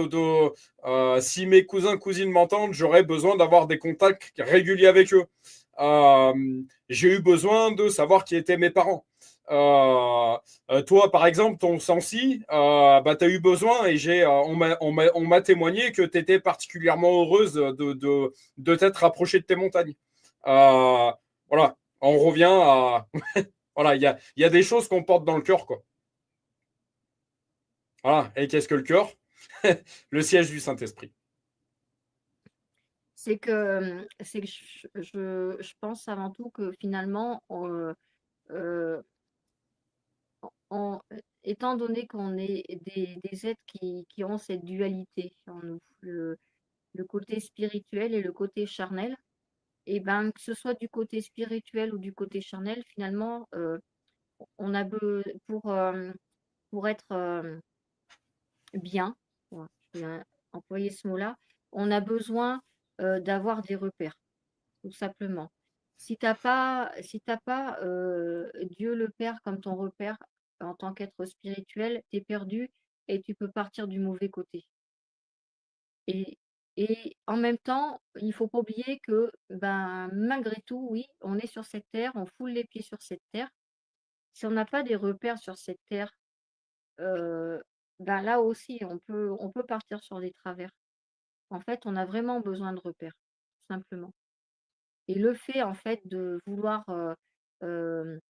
si mes cousins cousines m'entendent, j'aurais besoin d'avoir des contacts réguliers avec eux. J'ai eu besoin de savoir qui étaient mes parents. Toi, par exemple, ton sensi, bah, tu as eu besoin et on m'a témoigné que tu étais particulièrement heureuse de t'être rapproché de tes montagnes. Euh, voilà, on revient à. Voilà, il y a des choses qu'on porte dans le cœur, quoi. Voilà, et qu'est-ce que le cœur? Le siège du Saint-Esprit. C'est que je pense avant tout que finalement, euh, étant donné qu'on est des êtres qui ont cette dualité en nous, le côté spirituel et le côté charnel, et ben que ce soit du côté spirituel ou du côté charnel, finalement, on a pour être bien, voilà, je vais employer ce mot-là, on a besoin d'avoir des repères, tout simplement. Si t'as pas Dieu le Père comme ton repère en tant qu'être spirituel, tu es perdu et tu peux partir du mauvais côté. Et Et en même temps, il ne faut pas oublier que, malgré tout, oui, on est sur cette terre, on foule les pieds sur cette terre. Si on n'a pas des repères sur cette terre, heu, là aussi, on peut partir sur des travers. En fait, on a vraiment besoin de repères, tout simplement. Et le fait, en fait, de vouloir, hem,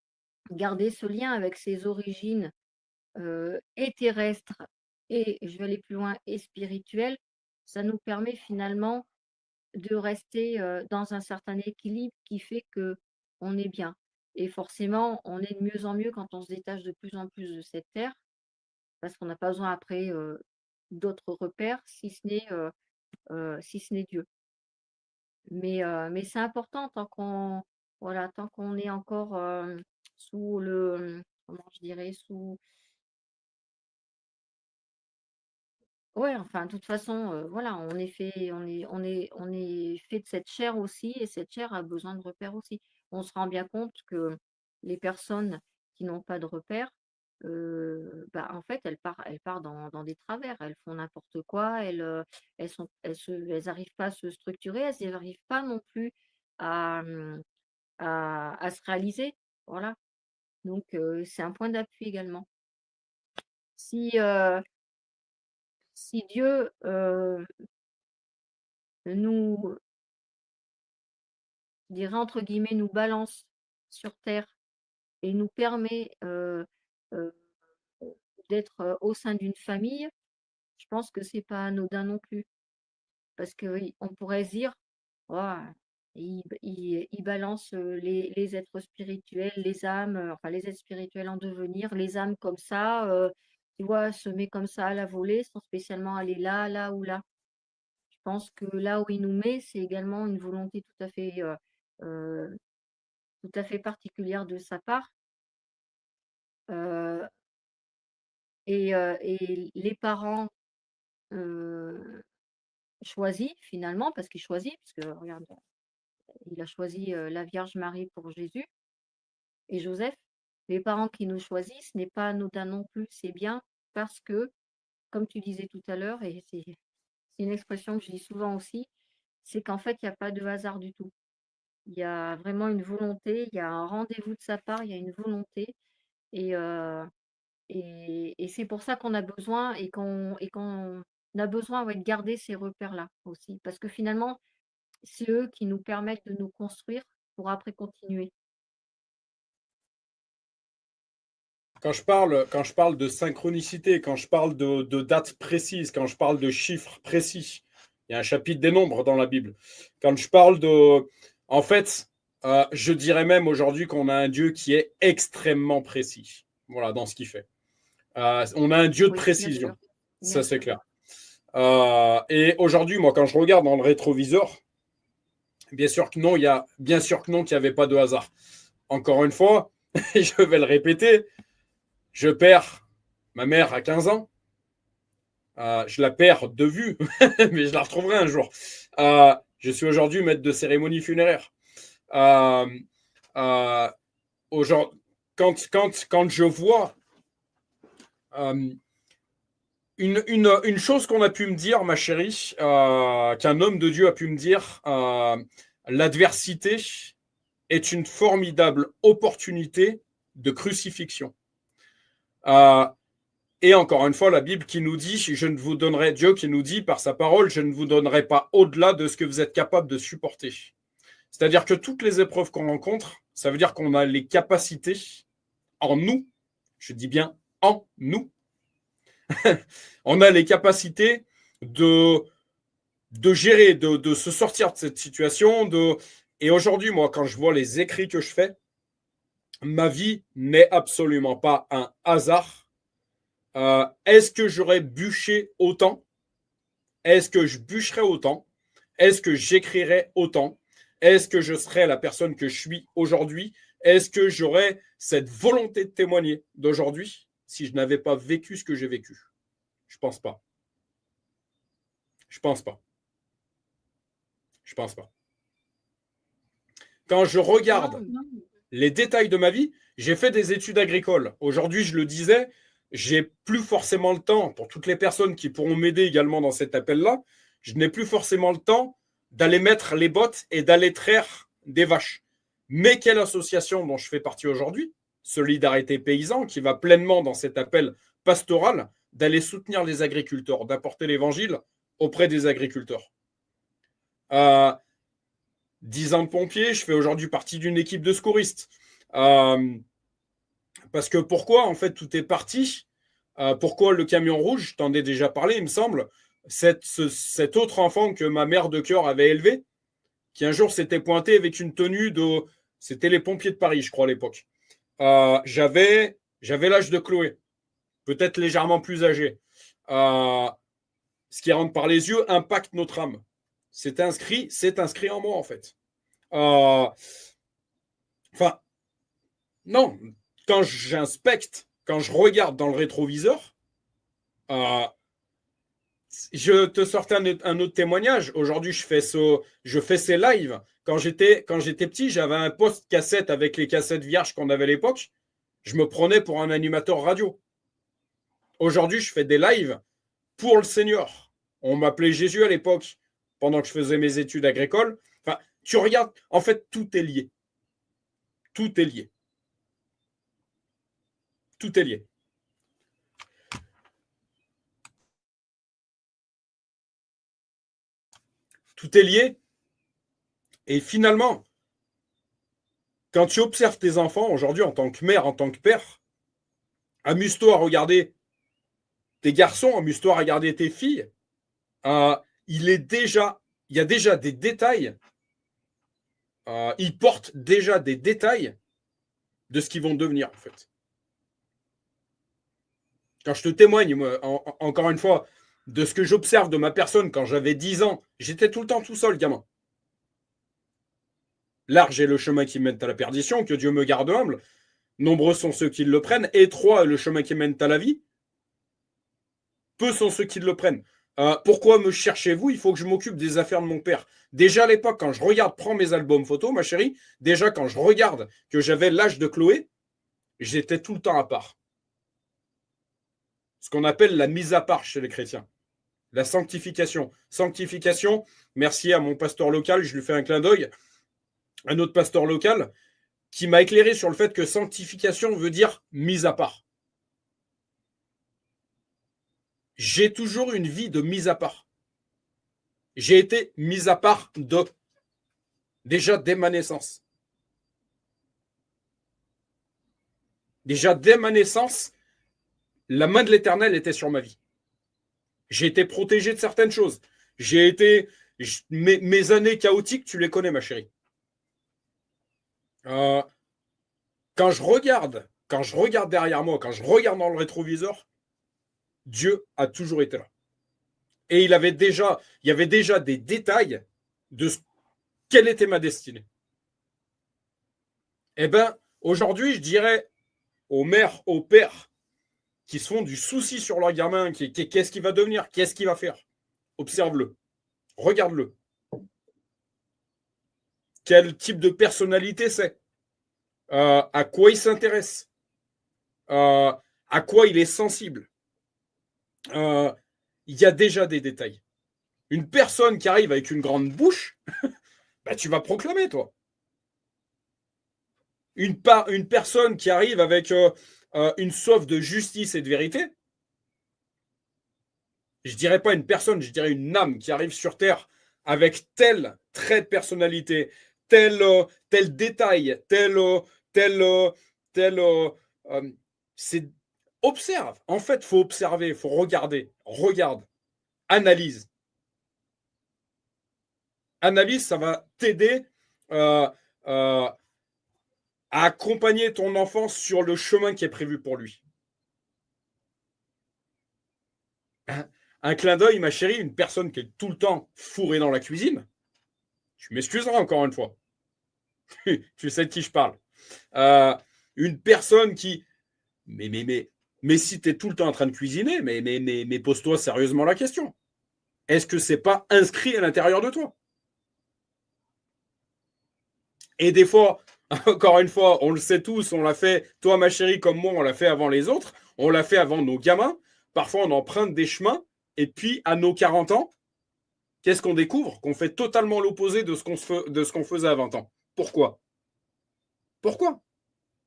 garder ce lien avec ses origines, et terrestres et je vais aller plus loin, et spirituelles, ça nous permet finalement de rester, dans un certain équilibre qui fait que on est bien. Et forcément, on est de mieux en mieux quand on se détache de plus en plus de cette terre, parce qu'on n'a pas besoin après, d'autres repères si ce n'est Dieu. Mais c'est important tant qu'on voilà, tant qu'on est encore, sous comment je dirais? Ouais, enfin, de toute façon, voilà, on est fait de cette chair aussi, et cette chair a besoin de repères aussi. On se rend bien compte que les personnes qui n'ont pas de repères, en fait, elles partent dans des travers. Elles font n'importe quoi, elles arrivent pas à se structurer, elles n'arrivent pas non plus à, à se réaliser. Voilà, donc c'est un point d'appui également. Si, si Dieu, nous, je dirais entre guillemets, «nous balance sur terre» et nous permet, heu, d'être, au sein d'une famille, je pense que c'est pas anodin non plus. Parce qu'on pourrait se dire: «Waouh, il balance, les êtres spirituels, les âmes, enfin les êtres spirituels en devenir, les âmes comme ça, tu vois, se met comme ça à la volée sans spécialement aller là, là ou là». Je pense que là où il nous met, c'est également une volonté heu, tout à fait particulière de sa part, heu et les parents, heu, choisis finalement, parce qu'il choisit, parce que regarde, il a choisi, la Vierge Marie pour Jésus et Joseph. Les parents qui nous choisissent, ce n'est pas anodin non plus, c'est bien parce que, comme tu disais tout à l'heure, et c'est une expression que je dis souvent aussi, c'est qu'en fait, il y a pas de hasard du tout. Il y a vraiment une volonté, il y a un rendez-vous de sa part, il y a une volonté. Et heu et et c'est pour ça qu'on a besoin et qu'on a besoin, ouais, de garder ces repères-là aussi. Parce que finalement, c'est eux qui nous permettent de nous construire pour après continuer. Quand je parle de synchronicité, quand je parle de dates précises, quand je parle de chiffres précis, il y a un chapitre des nombres dans la Bible. Quand je parle de... En fait, je dirais même aujourd'hui qu'on a un Dieu qui est extrêmement précis. Voilà, dans ce qu'il fait. On a un Dieu de Oui, bien sûr, précision. bien Ça, c'est sûr. clair. Et aujourd'hui, moi, quand je regarde dans le rétroviseur, bien sûr que non, bien sûr que non, qu'il n'y avait pas de hasard. Encore une fois, je vais le répéter, je perds ma mère à 15 ans. Je la perds de vue, mais je la retrouverai un jour. Je suis aujourd'hui maître de cérémonie funéraire. Euh, euh, quand je vois euh, une chose qu'on a pu me dire, ma chérie, qu'un homme de Dieu a pu me dire, l'adversité est une formidable opportunité de crucifixion. Euh, Et encore une fois, la Bible qui nous dit, je ne vous donnerai, Dieu qui nous dit par sa parole, je ne vous donnerai pas au-delà de ce que vous êtes capable de supporter. C'est-à-dire que toutes les épreuves qu'on rencontre, ça veut dire qu'on a les capacités en nous, je dis bien en nous, on a les capacités de, de gérer, de se sortir de cette situation. Et aujourd'hui, moi, quand je vois les écrits que je fais, ma vie n'est absolument pas un hasard. Est-ce que j'aurais bûché autant? Est-ce que je bûcherais autant? Est-ce que j'écrirais autant? Est-ce que je serais la personne que je suis aujourd'hui? Est-ce que j'aurais cette volonté de témoigner d'aujourd'hui si je n'avais pas vécu ce que j'ai vécu? Je pense pas. Je pense pas. Je pense pas. Quand je regarde Non, les détails de ma vie, j'ai fait des études agricoles. Aujourd'hui, je le disais, j'ai plus forcément le temps pour toutes les personnes qui pourront m'aider également dans cet appel-là. Je n'ai plus forcément le temps d'aller mettre les bottes et d'aller traire des vaches. Mais quelle association dont je fais partie aujourd'hui, Solidarité Paysan, qui va pleinement dans cet appel pastoral d'aller soutenir les agriculteurs, d'apporter l'évangile auprès des agriculteurs. 10 ans de pompier, je fais aujourd'hui partie d'une équipe de secouristes. Parce que pourquoi, en fait, tout est parti pourquoi le camion rouge, je t'en ai déjà parlé, il me semble, cet autre enfant que ma mère de cœur avait élevé, qui un jour s'était pointé avec une tenue de... C'était les pompiers de Paris, je crois, à l'époque. J'avais l'âge de Chloé, peut-être légèrement plus âgé. Ce qui rentre par les yeux impacte notre âme. C'est inscrit en moi, en fait. Non, quand j'inspecte, quand je regarde dans le rétroviseur, je te sortais un autre témoignage. Aujourd'hui, je fais ces lives. Quand j'étais petit, j'avais un poste cassette avec les cassettes vierges qu'on avait à l'époque. Je me prenais pour un animateur radio. Aujourd'hui, je fais des lives pour le Seigneur. On m'appelait Jésus à l'époque, pendant que je faisais mes études agricoles. Tu regardes, en fait, tout est lié. Tout est lié. Tout est lié. Tout est lié. Et finalement, quand tu observes tes enfants aujourd'hui en tant que mère, en tant que père, amuse-toi à regarder tes garçons, amuse-toi à regarder tes filles. Il y a déjà des détails. Ils portent déjà des détails de ce qu'ils vont devenir, en fait. Quand je te témoigne, moi, encore une fois, de ce que j'observe de ma personne quand j'avais 10 ans, j'étais tout le temps tout seul, gamin. Large est le chemin qui mène à la perdition, que Dieu me garde humble. Nombreux sont ceux qui le prennent. Étroit est le chemin qui mène à la vie. Peu sont ceux qui le prennent. Pourquoi me cherchez-vous? Il faut que je m'occupe des affaires de mon père. Déjà à l'époque, quand je regarde, prends mes albums photos, ma chérie, déjà quand je regarde que j'avais l'âge de Chloé, j'étais tout le temps à part. Ce qu'on appelle la mise à part chez les chrétiens. La sanctification. Sanctification, merci à mon pasteur local, je lui fais un clin d'œil, un autre pasteur local, qui m'a éclairé sur le fait que sanctification veut dire mise à part. J'ai toujours une vie de mise à part. J'ai été mise à part déjà dès ma naissance. Déjà dès ma naissance, la main de l'Éternel était sur ma vie. J'ai été protégé de certaines choses. Mes années chaotiques, tu les connais, ma chérie. Quand je regarde derrière moi, quand je regarde dans le rétroviseur, Dieu a toujours été là. Et il y avait déjà des détails de quelle était ma destinée. Eh bien, aujourd'hui, je dirais aux mères, aux pères qui se font du souci sur leur gamin, qu'est-ce qu'il va devenir, qu'est-ce qu'il va faire. Observe-le, regarde-le. Quel type de personnalité c'est, à quoi il s'intéresse, à quoi il est sensible. Il y a déjà des détails. Une personne qui arrive avec une grande bouche, bah, tu vas proclamer, toi. Une personne qui arrive avec une soif de justice et de vérité, je dirais pas une personne, je dirais une âme qui arrive sur Terre avec tel trait de personnalité, tel détail, c'est observe. En fait, faut observer, faut regarder. Regarde, analyse. Analyse, ça va t'aider à accompagner ton enfant sur le chemin qui est prévu pour lui. Un clin d'œil, ma chérie, une personne qui est tout le temps fourrée dans la cuisine, tu m'excuseras encore une fois. Tu sais de qui je parle. Une personne qui... Mais si tu es tout le temps en train de cuisiner, mais pose-toi sérieusement la question. Est-ce que c'est pas inscrit à l'intérieur de toi? Et des fois, encore une fois, on le sait tous, on l'a fait, toi ma chérie comme moi, on l'a fait avant les autres, on l'a fait avant nos gamins. Parfois, on emprunte des chemins, et puis à nos 40 ans, qu'est-ce qu'on découvre? Qu'on fait totalement l'opposé de ce qu'on faisait à 20 ans. Pourquoi? Pourquoi?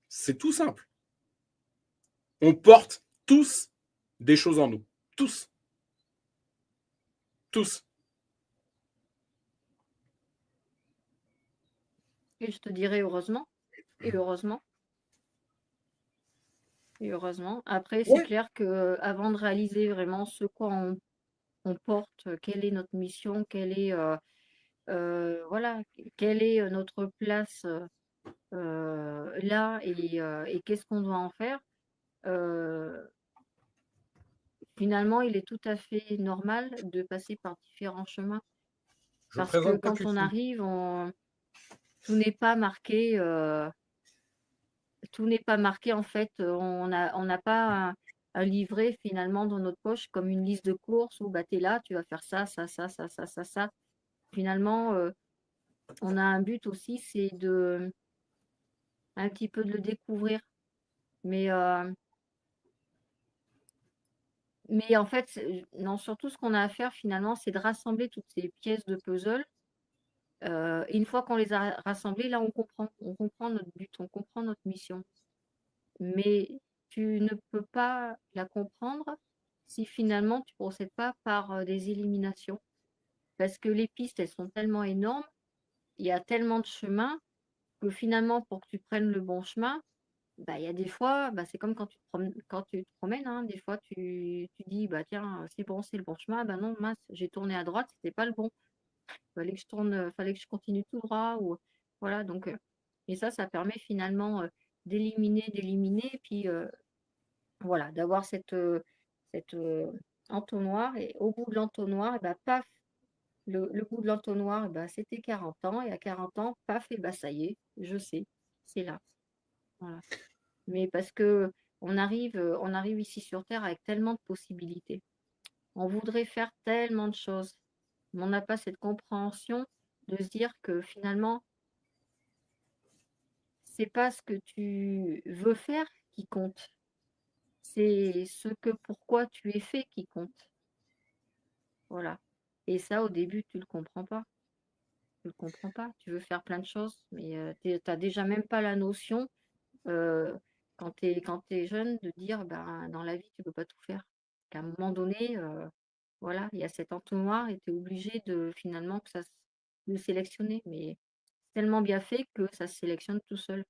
C'est tout simple. On porte tous des choses en nous. Tous. Tous. Et je te dirais heureusement. Et heureusement. Et heureusement. Après, c'est Ouais. clair qu'avant de réaliser vraiment ce quoi on porte, quelle est notre mission, voilà, quelle est notre place là et qu'est-ce qu'on doit en faire. euh, Finalement, il est tout à fait normal de passer par différents chemins Je parce que présente pas quand plus on fou. arrive, tout n'est pas marqué. Tout n'est pas marqué en fait. On n'a pas un livret finalement dans notre poche comme une liste de courses où bah, tu es là, tu vas faire ça, ça, ça, ça, ça, ça, ça. Finalement, on a un but aussi, c'est un petit peu de le découvrir. Mais, mais en fait, non, surtout ce qu'on a à faire finalement, c'est de rassembler toutes ces pièces de puzzle. Et une fois qu'on les a rassemblées, là, on comprend notre but, on comprend notre mission. Mais tu ne peux pas la comprendre si finalement tu ne procèdes pas par des éliminations. Parce que les pistes, elles sont tellement énormes, il y a tellement de chemins que finalement, pour que tu prennes le bon chemin, bah, il y a des fois, bah, c'est comme quand tu te promènes, hein, des fois tu dis, bah tiens, c'est bon, c'est le bon chemin, bah non, mince, j'ai tourné à droite, c'était pas le bon. Fallait que je continue tout droit. Ou, voilà, donc, et ça permet finalement d'éliminer, puis voilà, d'avoir cette entonnoir, et au bout de l'entonnoir, et bah, paf, le bout de l'entonnoir, bah, c'était 40 ans, et à 40 ans, paf, et bah, ça y est, je sais, c'est là. Voilà. Mais parce que on arrive ici sur Terre avec tellement de possibilités. On voudrait faire tellement de choses, mais on n'a pas cette compréhension de se dire que finalement, c'est pas ce que tu veux faire qui compte, c'est pourquoi tu es fait qui compte. Voilà. Et ça, au début, tu le comprends pas. Tu le comprends pas. Tu veux faire plein de choses, mais tu n'as déjà même pas la notion, euh, quand tu es jeune, de dire, ben, dans la vie, tu peux pas tout faire. Qu'à un moment donné, voilà, il y a cet entonnoir et tu es obligé de finalement de sélectionner. Mais c'est tellement bien fait que ça se sélectionne tout seul.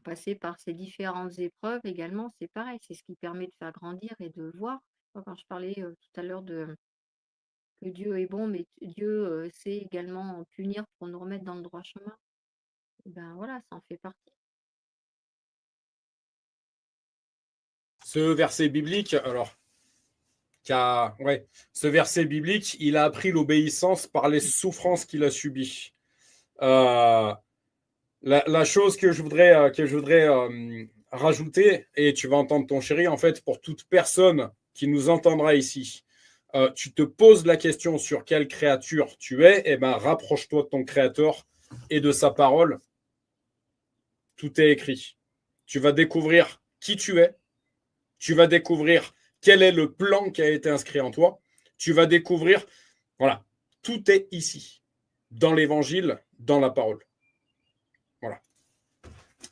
Passer par ces différentes épreuves également, c'est pareil, c'est ce qui permet de faire grandir et de voir. Quand je parlais tout à l'heure que Dieu est bon, mais Dieu sait également punir pour nous remettre dans le droit chemin. Et ben voilà, ça en fait partie. Ce verset biblique, alors, ouais, ce verset biblique, il a appris l'obéissance par les souffrances qu'il a subies. Euh, la chose que je voudrais rajouter, et tu vas entendre ton chéri, en fait, pour toute personne qui nous entendra ici, tu te poses la question sur quelle créature tu es, et ben rapproche-toi de ton Créateur et de sa parole. Tout est écrit. Tu vas découvrir qui tu es, tu vas découvrir quel est le plan qui a été inscrit en toi, tu vas découvrir, voilà, tout est ici, dans l'évangile, dans la parole. Voilà.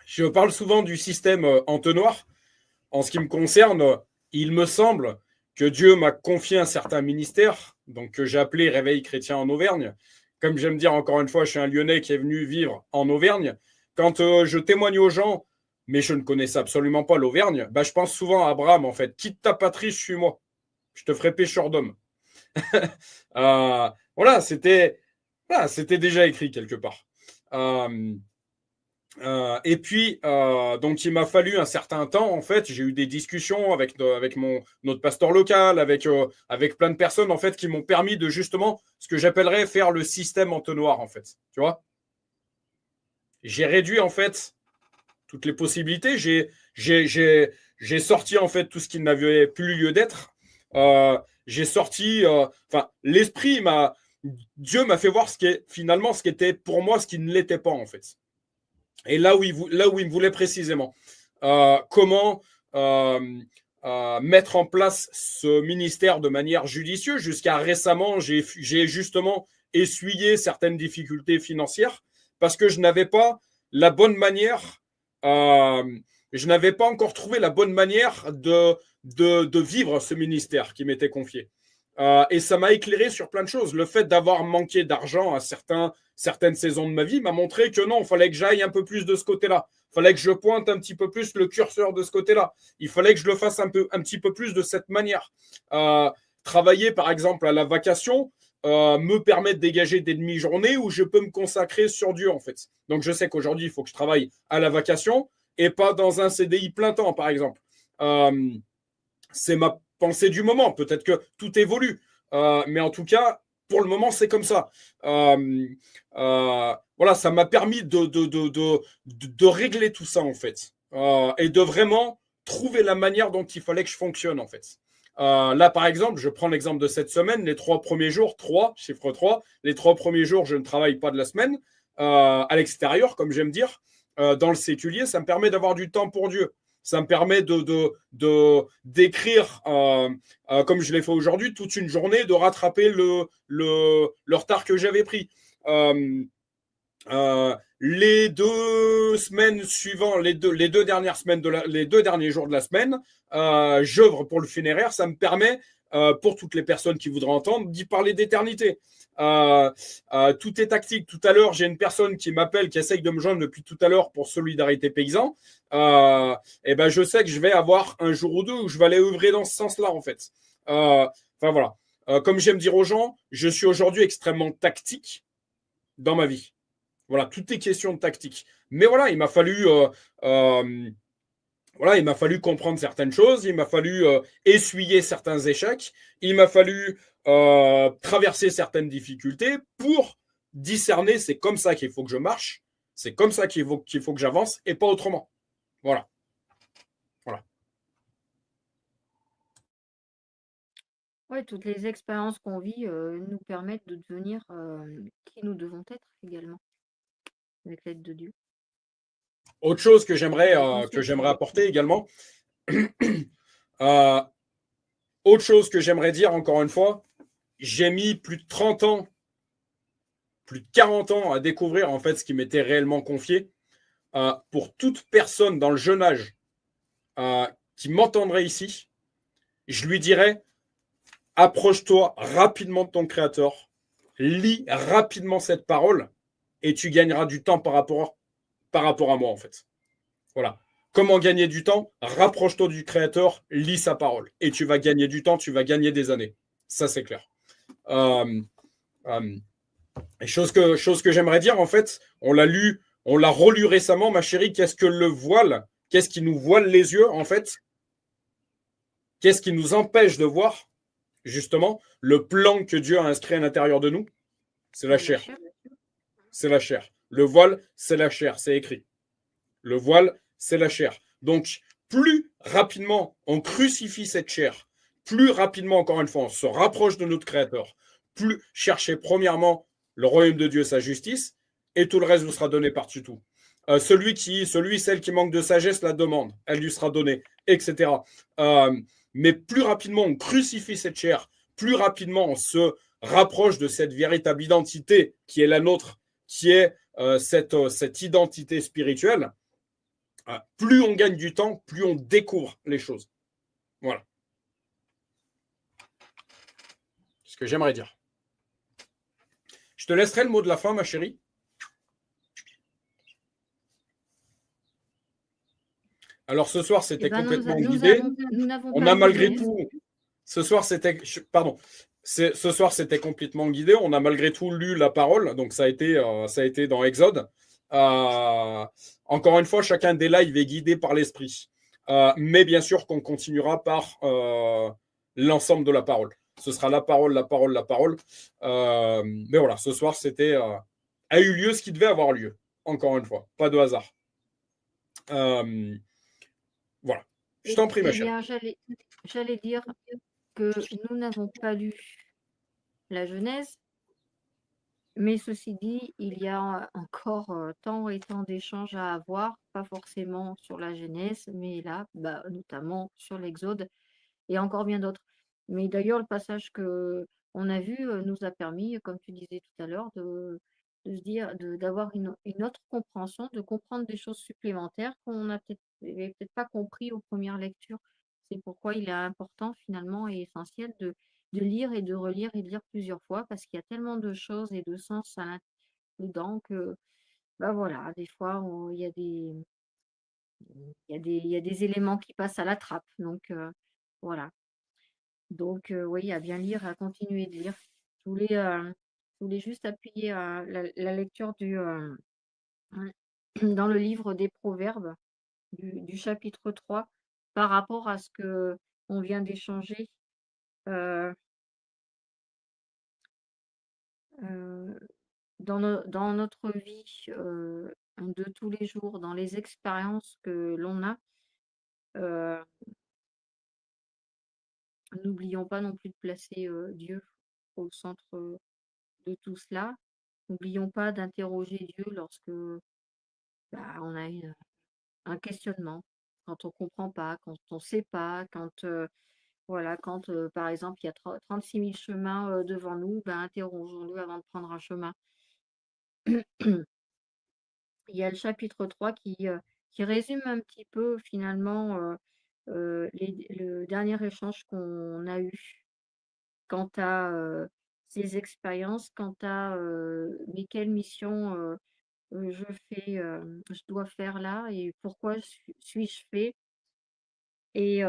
Je parle souvent du système entonnoir. En ce qui me concerne, il me semble que Dieu m'a confié un certain ministère, donc que j'ai appelé Réveil chrétien en Auvergne. Comme j'aime dire encore une fois, je suis un Lyonnais qui est venu vivre en Auvergne. Quand je témoigne aux gens, mais je ne connaissais absolument pas l'Auvergne, bah, je pense souvent à Abraham, en fait. Quitte ta patrie, suis-moi. Je te ferai pêcheur d'hommes. Voilà, c'était déjà écrit quelque part. Et puis, donc, il m'a fallu un certain temps, en fait. J'ai eu des discussions avec notre pasteur local, avec plein de personnes, en fait, qui m'ont permis de justement ce que j'appellerais faire le système entonnoir, en fait. Tu vois? J'ai réduit, en fait, toutes les possibilités. J'ai sorti, en fait, tout ce qui n'avait plus lieu d'être. J'ai sorti, enfin, Dieu m'a fait voir finalement ce qui était pour moi, ce qui ne l'était pas, en fait. Et là où il me voulait précisément. Comment mettre en place ce ministère de manière judicieuse. Jusqu'à récemment, j'ai justement essuyé certaines difficultés financières parce que je n'avais pas la bonne manière, je n'avais pas encore trouvé la bonne manière de vivre ce ministère qui m'était confié. Et ça m'a éclairé sur plein de choses. Le fait d'avoir manqué d'argent à certaines saisons de ma vie m'a montré que non, il fallait que j'aille un peu plus de ce côté-là. Il fallait que je pointe un petit peu plus le curseur de ce côté-là. Il fallait que je le fasse un petit peu plus de cette manière. Travailler, par exemple, à la vacation me permet de dégager des demi-journées où je peux me consacrer sur Dieu, en fait. Donc, je sais qu'aujourd'hui, il faut que je travaille à la vacation et pas dans un CDI plein temps, par exemple. C'est ma pensée du moment. Peut-être que tout évolue. Mais en tout cas, pour le moment, c'est comme ça. Voilà, ça m'a permis de régler tout ça, en fait. Et de vraiment trouver la manière dont il fallait que je fonctionne, en fait. Là, par exemple, je prends l'exemple de cette semaine, les 3 premiers jours, 3, chiffre 3, les 3 premiers jours, je ne travaille pas de la semaine, à l'extérieur, comme j'aime dire, dans le séculier, ça me permet d'avoir du temps pour Dieu. Ça me permet d'écrire, comme je l'ai fait aujourd'hui, toute une journée, de rattraper le retard que j'avais pris. Les 2 semaines suivantes, les deux dernières semaines les 2 derniers jours de la semaine, j'œuvre pour le funéraire. Ça me permet, pour toutes les personnes qui voudraient entendre, d'y parler d'éternité. Tout est tactique. Tout à l'heure, j'ai une personne qui m'appelle, qui essaye de me joindre depuis tout à l'heure pour Solidarité Paysan. Et ben, je sais que je vais avoir un jour ou deux où je vais aller œuvrer dans ce sens-là, en fait. Enfin voilà. Comme j'aime dire aux gens, je suis aujourd'hui extrêmement tactique dans ma vie. Voilà, tout est question de tactique. Mais voilà, il m'a fallu comprendre certaines choses, il m'a fallu essuyer certains échecs, il m'a fallu traverser certaines difficultés pour discerner c'est comme ça qu'il faut que je marche, c'est comme ça qu'il faut que j'avance et pas autrement. Voilà. Voilà. Ouais, toutes les expériences qu'on vit nous permettent de devenir qui nous devons être également, avec l'aide de Dieu. Autre chose que j'aimerais Conscience. apporter également, euh, autre chose que j'aimerais dire encore une fois, j'ai mis plus de 30 ans, plus de 40 ans à découvrir en fait ce qui m'était réellement confié. Pour toute personne dans le jeune âge qui m'entendrait ici, je lui dirais approche-toi rapidement de ton créateur, lis rapidement cette parole et tu gagneras du temps par rapport à moi en fait. Voilà. Comment gagner du temps? Rapproche-toi du créateur, lis sa parole et tu vas gagner du temps, tu vas gagner des années. Ça c'est clair. Et chose que j'aimerais dire en fait, on l'a relu récemment, ma chérie. Qu'est-ce que le voile? Qu'est-ce qui nous voile les yeux en fait? Qu'est-ce qui nous empêche de voir justement le plan que Dieu a inscrit à l'intérieur de nous? C'est la chair. C'est la chair. Le voile, c'est la chair, c'est écrit. Le voile, c'est la chair. Donc, plus rapidement on crucifie cette chair, plus rapidement, encore une fois, on se rapproche de notre Créateur, plus chercher premièrement le royaume de Dieu, sa justice, et tout le reste vous sera donné par-dessus tout. Celle qui manque de sagesse la demande, elle lui sera donnée, etc. Mais plus rapidement on crucifie cette chair, plus rapidement on se rapproche de cette véritable identité qui est la nôtre, qui est cette identité spirituelle. Plus on gagne du temps, plus on découvre les choses. Voilà. C'est ce que j'aimerais dire. Je te laisserai le mot de la fin, ma chérie. Alors ce soir, c'était complètement guidé. On a malgré tout. Ce soir, c'était. Pardon. Ce soir, c'était complètement guidé. On a malgré tout lu la parole. Donc ça a été dans Exode. Encore une fois, chacun des lives est guidé par l'esprit. Mais bien sûr qu'on continuera par l'ensemble de la parole. Ce sera la parole, la parole, la parole. Mais voilà, ce soir, a eu lieu ce qui devait avoir lieu. Encore une fois, pas de hasard. Voilà. Je t'en prie, ma chère. J'allais dire que nous n'avons pas lu la Genèse, Mais ceci dit, il y a encore tant et tant d'échanges à avoir, pas forcément sur la Genèse, mais là, notamment sur l'Exode et encore bien d'autres. Mais d'ailleurs, le passage que on a vu nous a permis, comme tu disais tout à l'heure, de se dire, d'avoir une autre compréhension, de comprendre des choses supplémentaires qu'on n'a peut-être pas compris aux premières lectures. C'est pourquoi il est important finalement et essentiel de lire et de relire et de lire plusieurs fois parce qu'il y a tellement de choses et de sens dedans que, voilà, des fois, il y a des éléments qui passent à la trappe. Donc, voilà. Donc, oui, à bien lire, à continuer de lire. Je voulais, euh, je voulais juste appuyer la lecture dans le livre des Proverbes, du chapitre 3 par rapport à ce que on vient d'échanger. euh, euh, dans notre vie de tous les jours, dans les expériences que l'on a, euh, n'oublions pas non plus de placer Dieu au centre de tout cela. N'oublions pas d'interroger Dieu lorsque on a un questionnement, quand on ne comprend pas, quand on ne sait pas, quand, voilà, quand par exemple il y a 36 000 chemins devant nous, interrogeons-le avant de prendre un chemin. Il y a le chapitre 3 qui résume un petit peu finalement le dernier échange qu'on a eu quant à ces expériences, quant à mais quelle mission je dois faire là et pourquoi suis-je fait et,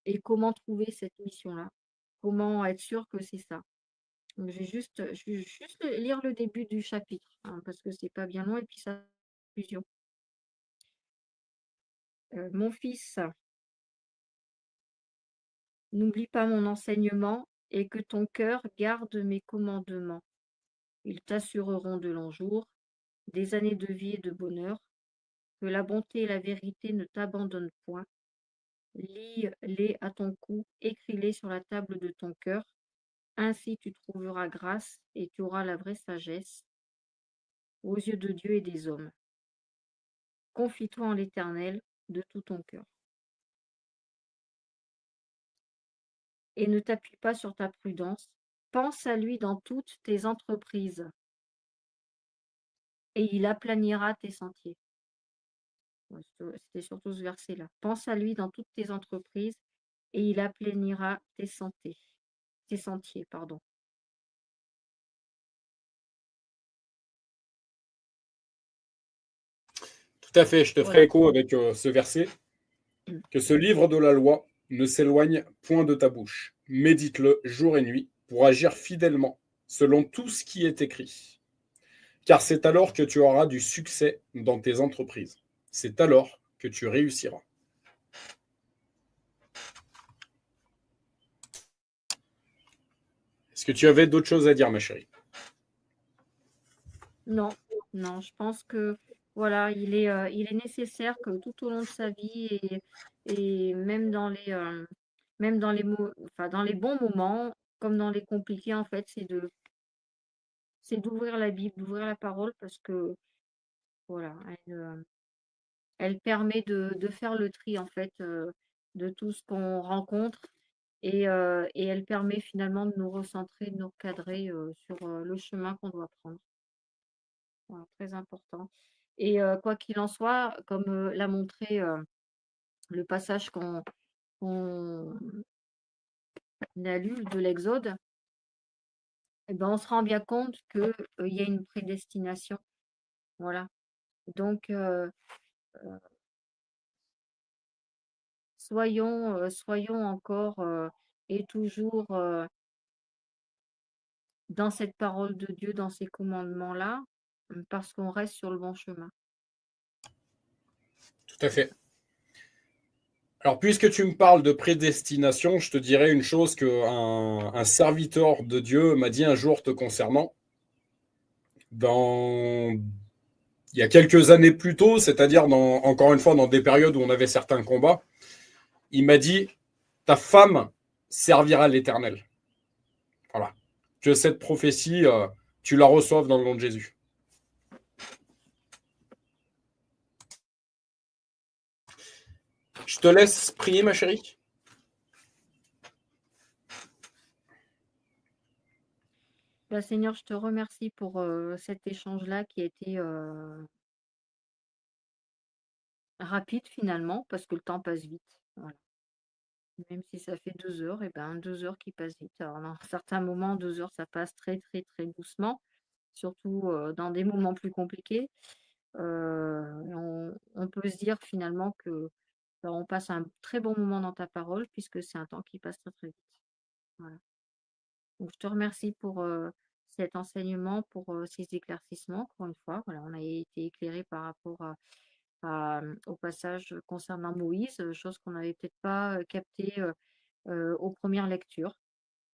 et comment trouver cette mission-là, comment être sûr que c'est ça. Donc, je vais juste lire le début du chapitre hein, parce que c'est pas bien loin et puis ça conclusion. Mon fils, n'oublie pas mon enseignement et que ton cœur garde mes commandements. Ils t'assureront de longs jours, des années de vie et de bonheur, que la bonté et la vérité ne t'abandonnent point. Lis-les à ton cou, écris-les sur la table de ton cœur. Ainsi tu trouveras grâce et tu auras la vraie sagesse aux yeux de Dieu et des hommes. Confie-toi en l'Éternel de tout ton cœur. Et ne t'appuie pas sur ta prudence. Pense à lui dans toutes tes entreprises, et il aplanira tes sentiers. Ouais, c'était surtout ce verset-là. Pense à lui dans toutes tes entreprises, et il aplanira tes sentiers, pardon. Tout à fait, je te ferai Voilà. écho avec ce verset. Que ce livre de la loi ne s'éloigne point de ta bouche. Médite-le jour et nuit pour agir fidèlement selon tout ce qui est écrit. Car c'est alors que tu auras du succès dans tes entreprises. C'est alors que tu réussiras. Est-ce que tu avais d'autres choses à dire, ma chérie? Non, non, je pense que voilà, il est nécessaire que tout au long de sa vie et même dans enfin, dans les bons moments, comme dans les compliqués, en fait, c'est d'ouvrir la Bible, d'ouvrir la parole parce que voilà, elle permet de faire le tri en fait de tout ce qu'on rencontre et elle permet finalement de nous recentrer, de nous recadrer sur le chemin qu'on doit prendre. Voilà, très important. Et quoi qu'il en soit, comme l'a montré le passage qu'on a lu de l'Exode, eh ben, on se rend bien compte qu'il y a une prédestination. Voilà. Donc, soyons encore et toujours dans cette parole de Dieu, dans ces commandements-là, parce qu'on reste sur le bon chemin. Tout à fait. Alors, puisque tu me parles de prédestination, je te dirais une chose qu'un serviteur de Dieu m'a dit un jour te concernant. Il y a quelques années plus tôt, c'est-à-dire encore une fois dans des périodes où on avait certains combats, il m'a dit ta femme servira l'Éternel. Voilà. que cette prophétie, tu la reçoives dans le nom de Jésus. Je te laisse prier, ma chérie. Seigneur, je te remercie pour cet échange-là qui a été rapide finalement, parce que le temps passe vite. Voilà. Même si ça fait 2 heures, et 2 heures qui passent vite. Alors, dans certains moments, 2 heures, ça passe très, très, très doucement, surtout dans des moments plus compliqués. On peut se dire finalement que on passe un très bon moment dans ta parole, puisque c'est un temps qui passe très, très vite. Voilà. Donc, je te remercie pour cet enseignement, pour ces éclaircissements, encore une fois. Voilà, on a été éclairé par rapport au passage concernant Moïse, chose qu'on n'avait peut-être pas captée aux premières lectures.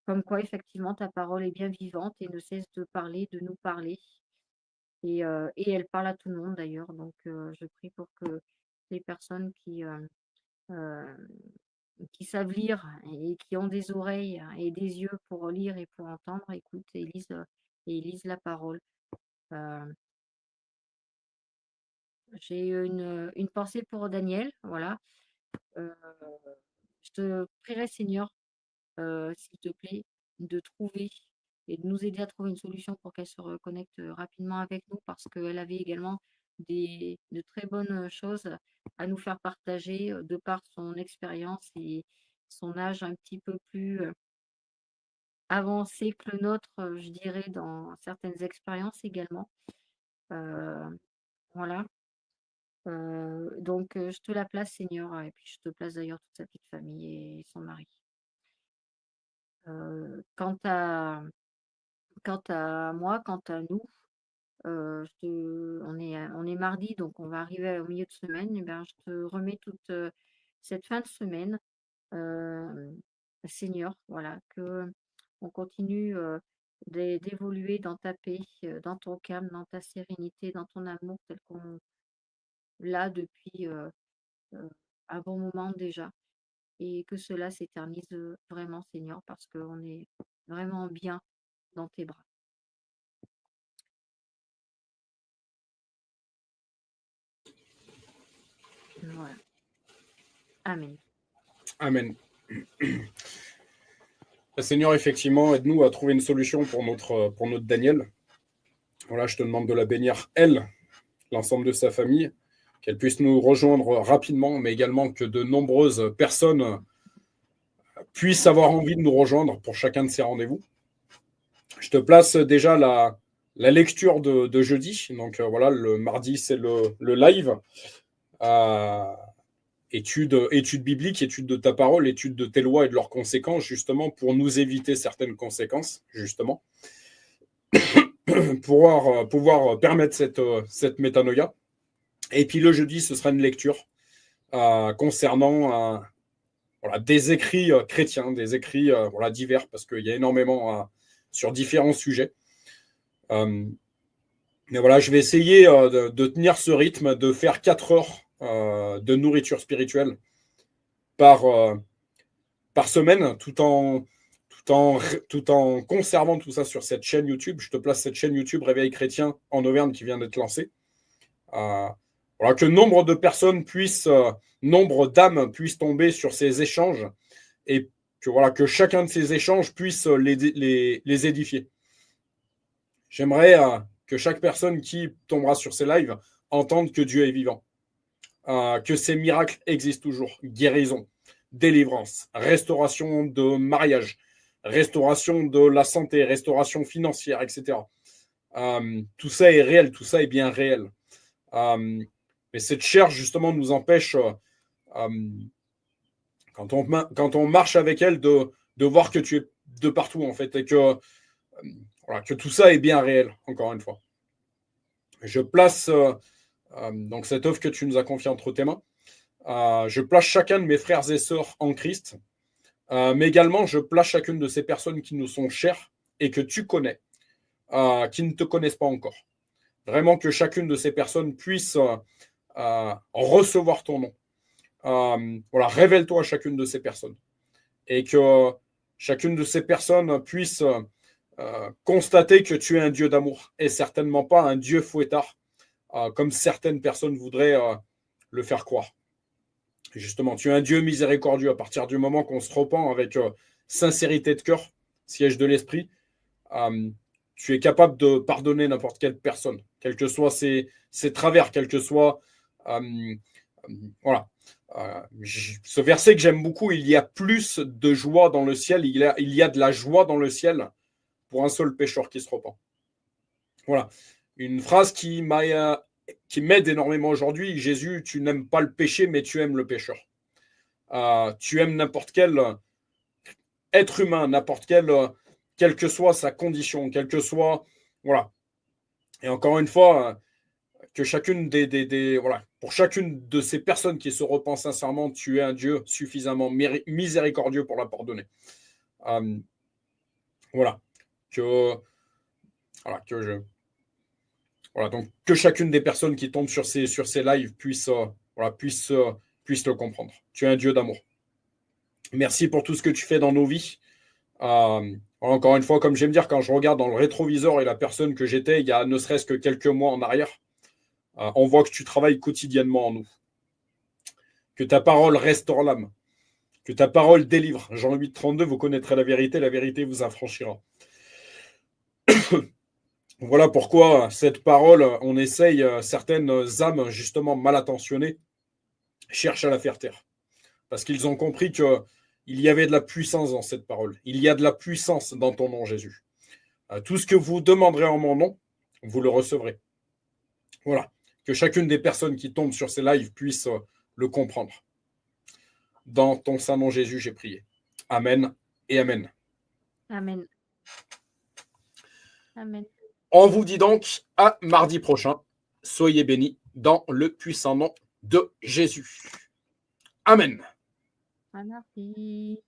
Comme quoi, effectivement, ta parole est bien vivante et ne cesse de parler, de nous parler. Et elle parle à tout le monde d'ailleurs. Donc, je prie pour que les personnes euh, qui savent lire et qui ont des oreilles et des yeux pour lire et pour entendre, écoutent et lisent la parole. Euh, j'ai une pensée pour Daniel, voilà. Euh, je te prierai, Seigneur, s'il te plaît, de trouver et de nous aider à trouver une solution pour qu'elle se reconnecte rapidement avec nous, parce qu'elle avait également de très bonnes choses à nous faire partager de par son expérience et son âge un petit peu plus avancé que le nôtre, je dirais, dans certaines expériences également. Euh, voilà. Donc, je te la place, Seigneur, et puis je te place d'ailleurs toute sa petite famille et son mari. Euh, quant à, quant à moi, quant à nous, on est mardi, donc on va arriver au milieu de semaine. Eh bien, je te remets toute cette fin de semaine, euh, Seigneur, voilà, que on continue d'évoluer dans ta paix, dans ton calme, dans ta sérénité, dans ton amour, tel qu'on l'a depuis euh, un bon moment déjà, et que cela s'éternise vraiment, Seigneur, parce qu'on est vraiment bien dans tes bras. Voilà. Amen. Amen. Seigneur, effectivement, aide-nous à trouver une solution pour notre Daniel. Voilà, je te demande de la bénir, elle, l'ensemble de sa famille, qu'elle puisse nous rejoindre rapidement, mais également que de nombreuses personnes puissent avoir envie de nous rejoindre pour chacun de ces rendez-vous. Je te place déjà la lecture de jeudi. Donc voilà, le mardi, c'est le live. Étude biblique, étude de ta parole, étude de tes lois et de leurs conséquences, justement, pour nous éviter certaines conséquences, justement. pouvoir permettre cette métanoïa. Et puis le jeudi, ce sera une lecture concernant voilà, des écrits chrétiens, des écrits voilà, divers, parce qu'il y a énormément sur différents sujets. Mais voilà, je vais essayer de tenir ce rythme, de faire 4 heures de nourriture spirituelle par semaine, tout en conservant tout ça sur cette chaîne YouTube. Je te place cette chaîne YouTube Réveil Chrétien en Auvergne qui vient d'être lancée. Voilà, que nombre de personnes nombre d'âmes puissent tomber sur ces échanges, et que chacun de ces échanges puisse les édifier. J'aimerais que chaque personne qui tombera sur ces lives entende que Dieu est vivant, que ces miracles existent toujours, guérison, délivrance, restauration de mariage, restauration de la santé, restauration financière, etc. Tout ça est réel, tout ça est bien réel. Mais cette chair, justement, nous empêche, quand on marche avec elle, de voir que tu es de partout, en fait, et que tout ça est bien réel, encore une fois. Je place donc cette œuvre que tu nous as confiée entre tes mains. Je place chacun de mes frères et sœurs en Christ, mais également je place chacune de ces personnes qui nous sont chères et que tu connais, qui ne te connaissent pas encore. Vraiment que chacune de ces personnes puisse recevoir ton nom. Voilà, révèle-toi à chacune de ces personnes, et que chacune de ces personnes puisse constater que tu es un Dieu d'amour et certainement pas un Dieu fouettard, comme certaines personnes voudraient le faire croire. Justement, tu es un Dieu miséricordieux à partir du moment qu'on se repent avec sincérité de cœur, siège de l'esprit. Tu es capable de pardonner n'importe quelle personne, quels que soient ses travers, quel que soit. Voilà. Ce verset que j'aime beaucoup, il y a plus de joie dans le ciel, il y a de la joie dans le ciel pour un seul pécheur qui se repent. Voilà. Une phrase qui m'aide énormément aujourd'hui. Jésus, tu n'aimes pas le péché, mais tu aimes le pécheur. Tu aimes n'importe quel être humain, quelle que soit sa condition, quelle que soit. Voilà. Et encore une fois, que chacune voilà, pour chacune de ces personnes qui se repent sincèrement, tu es un Dieu suffisamment miséricordieux pour la pardonner. Voilà. Voilà, donc que chacune des personnes qui tombent sur ces lives puisse le comprendre. Tu es un Dieu d'amour. Merci pour tout ce que tu fais dans nos vies. Encore une fois, comme j'aime dire, quand je regarde dans le rétroviseur et la personne que j'étais il y a ne serait-ce que quelques mois en arrière, on voit que tu travailles quotidiennement en nous. Que ta parole restaure l'âme. Que ta parole délivre. Jean 8, 32, vous connaîtrez la vérité vous affranchira. Voilà pourquoi cette parole, on essaye, certaines âmes justement mal attentionnées cherchent à la faire taire. Parce qu'ils ont compris qu'il y avait de la puissance dans cette parole. Il y a de la puissance dans ton nom, Jésus. Tout ce que vous demanderez en mon nom, vous le recevrez. Voilà. Que chacune des personnes qui tombent sur ces lives puisse le comprendre. Dans ton saint nom, Jésus, j'ai prié. Amen et Amen. Amen. Amen. On vous dit donc à mardi prochain. Soyez bénis dans le puissant nom de Jésus. Amen. À mardi.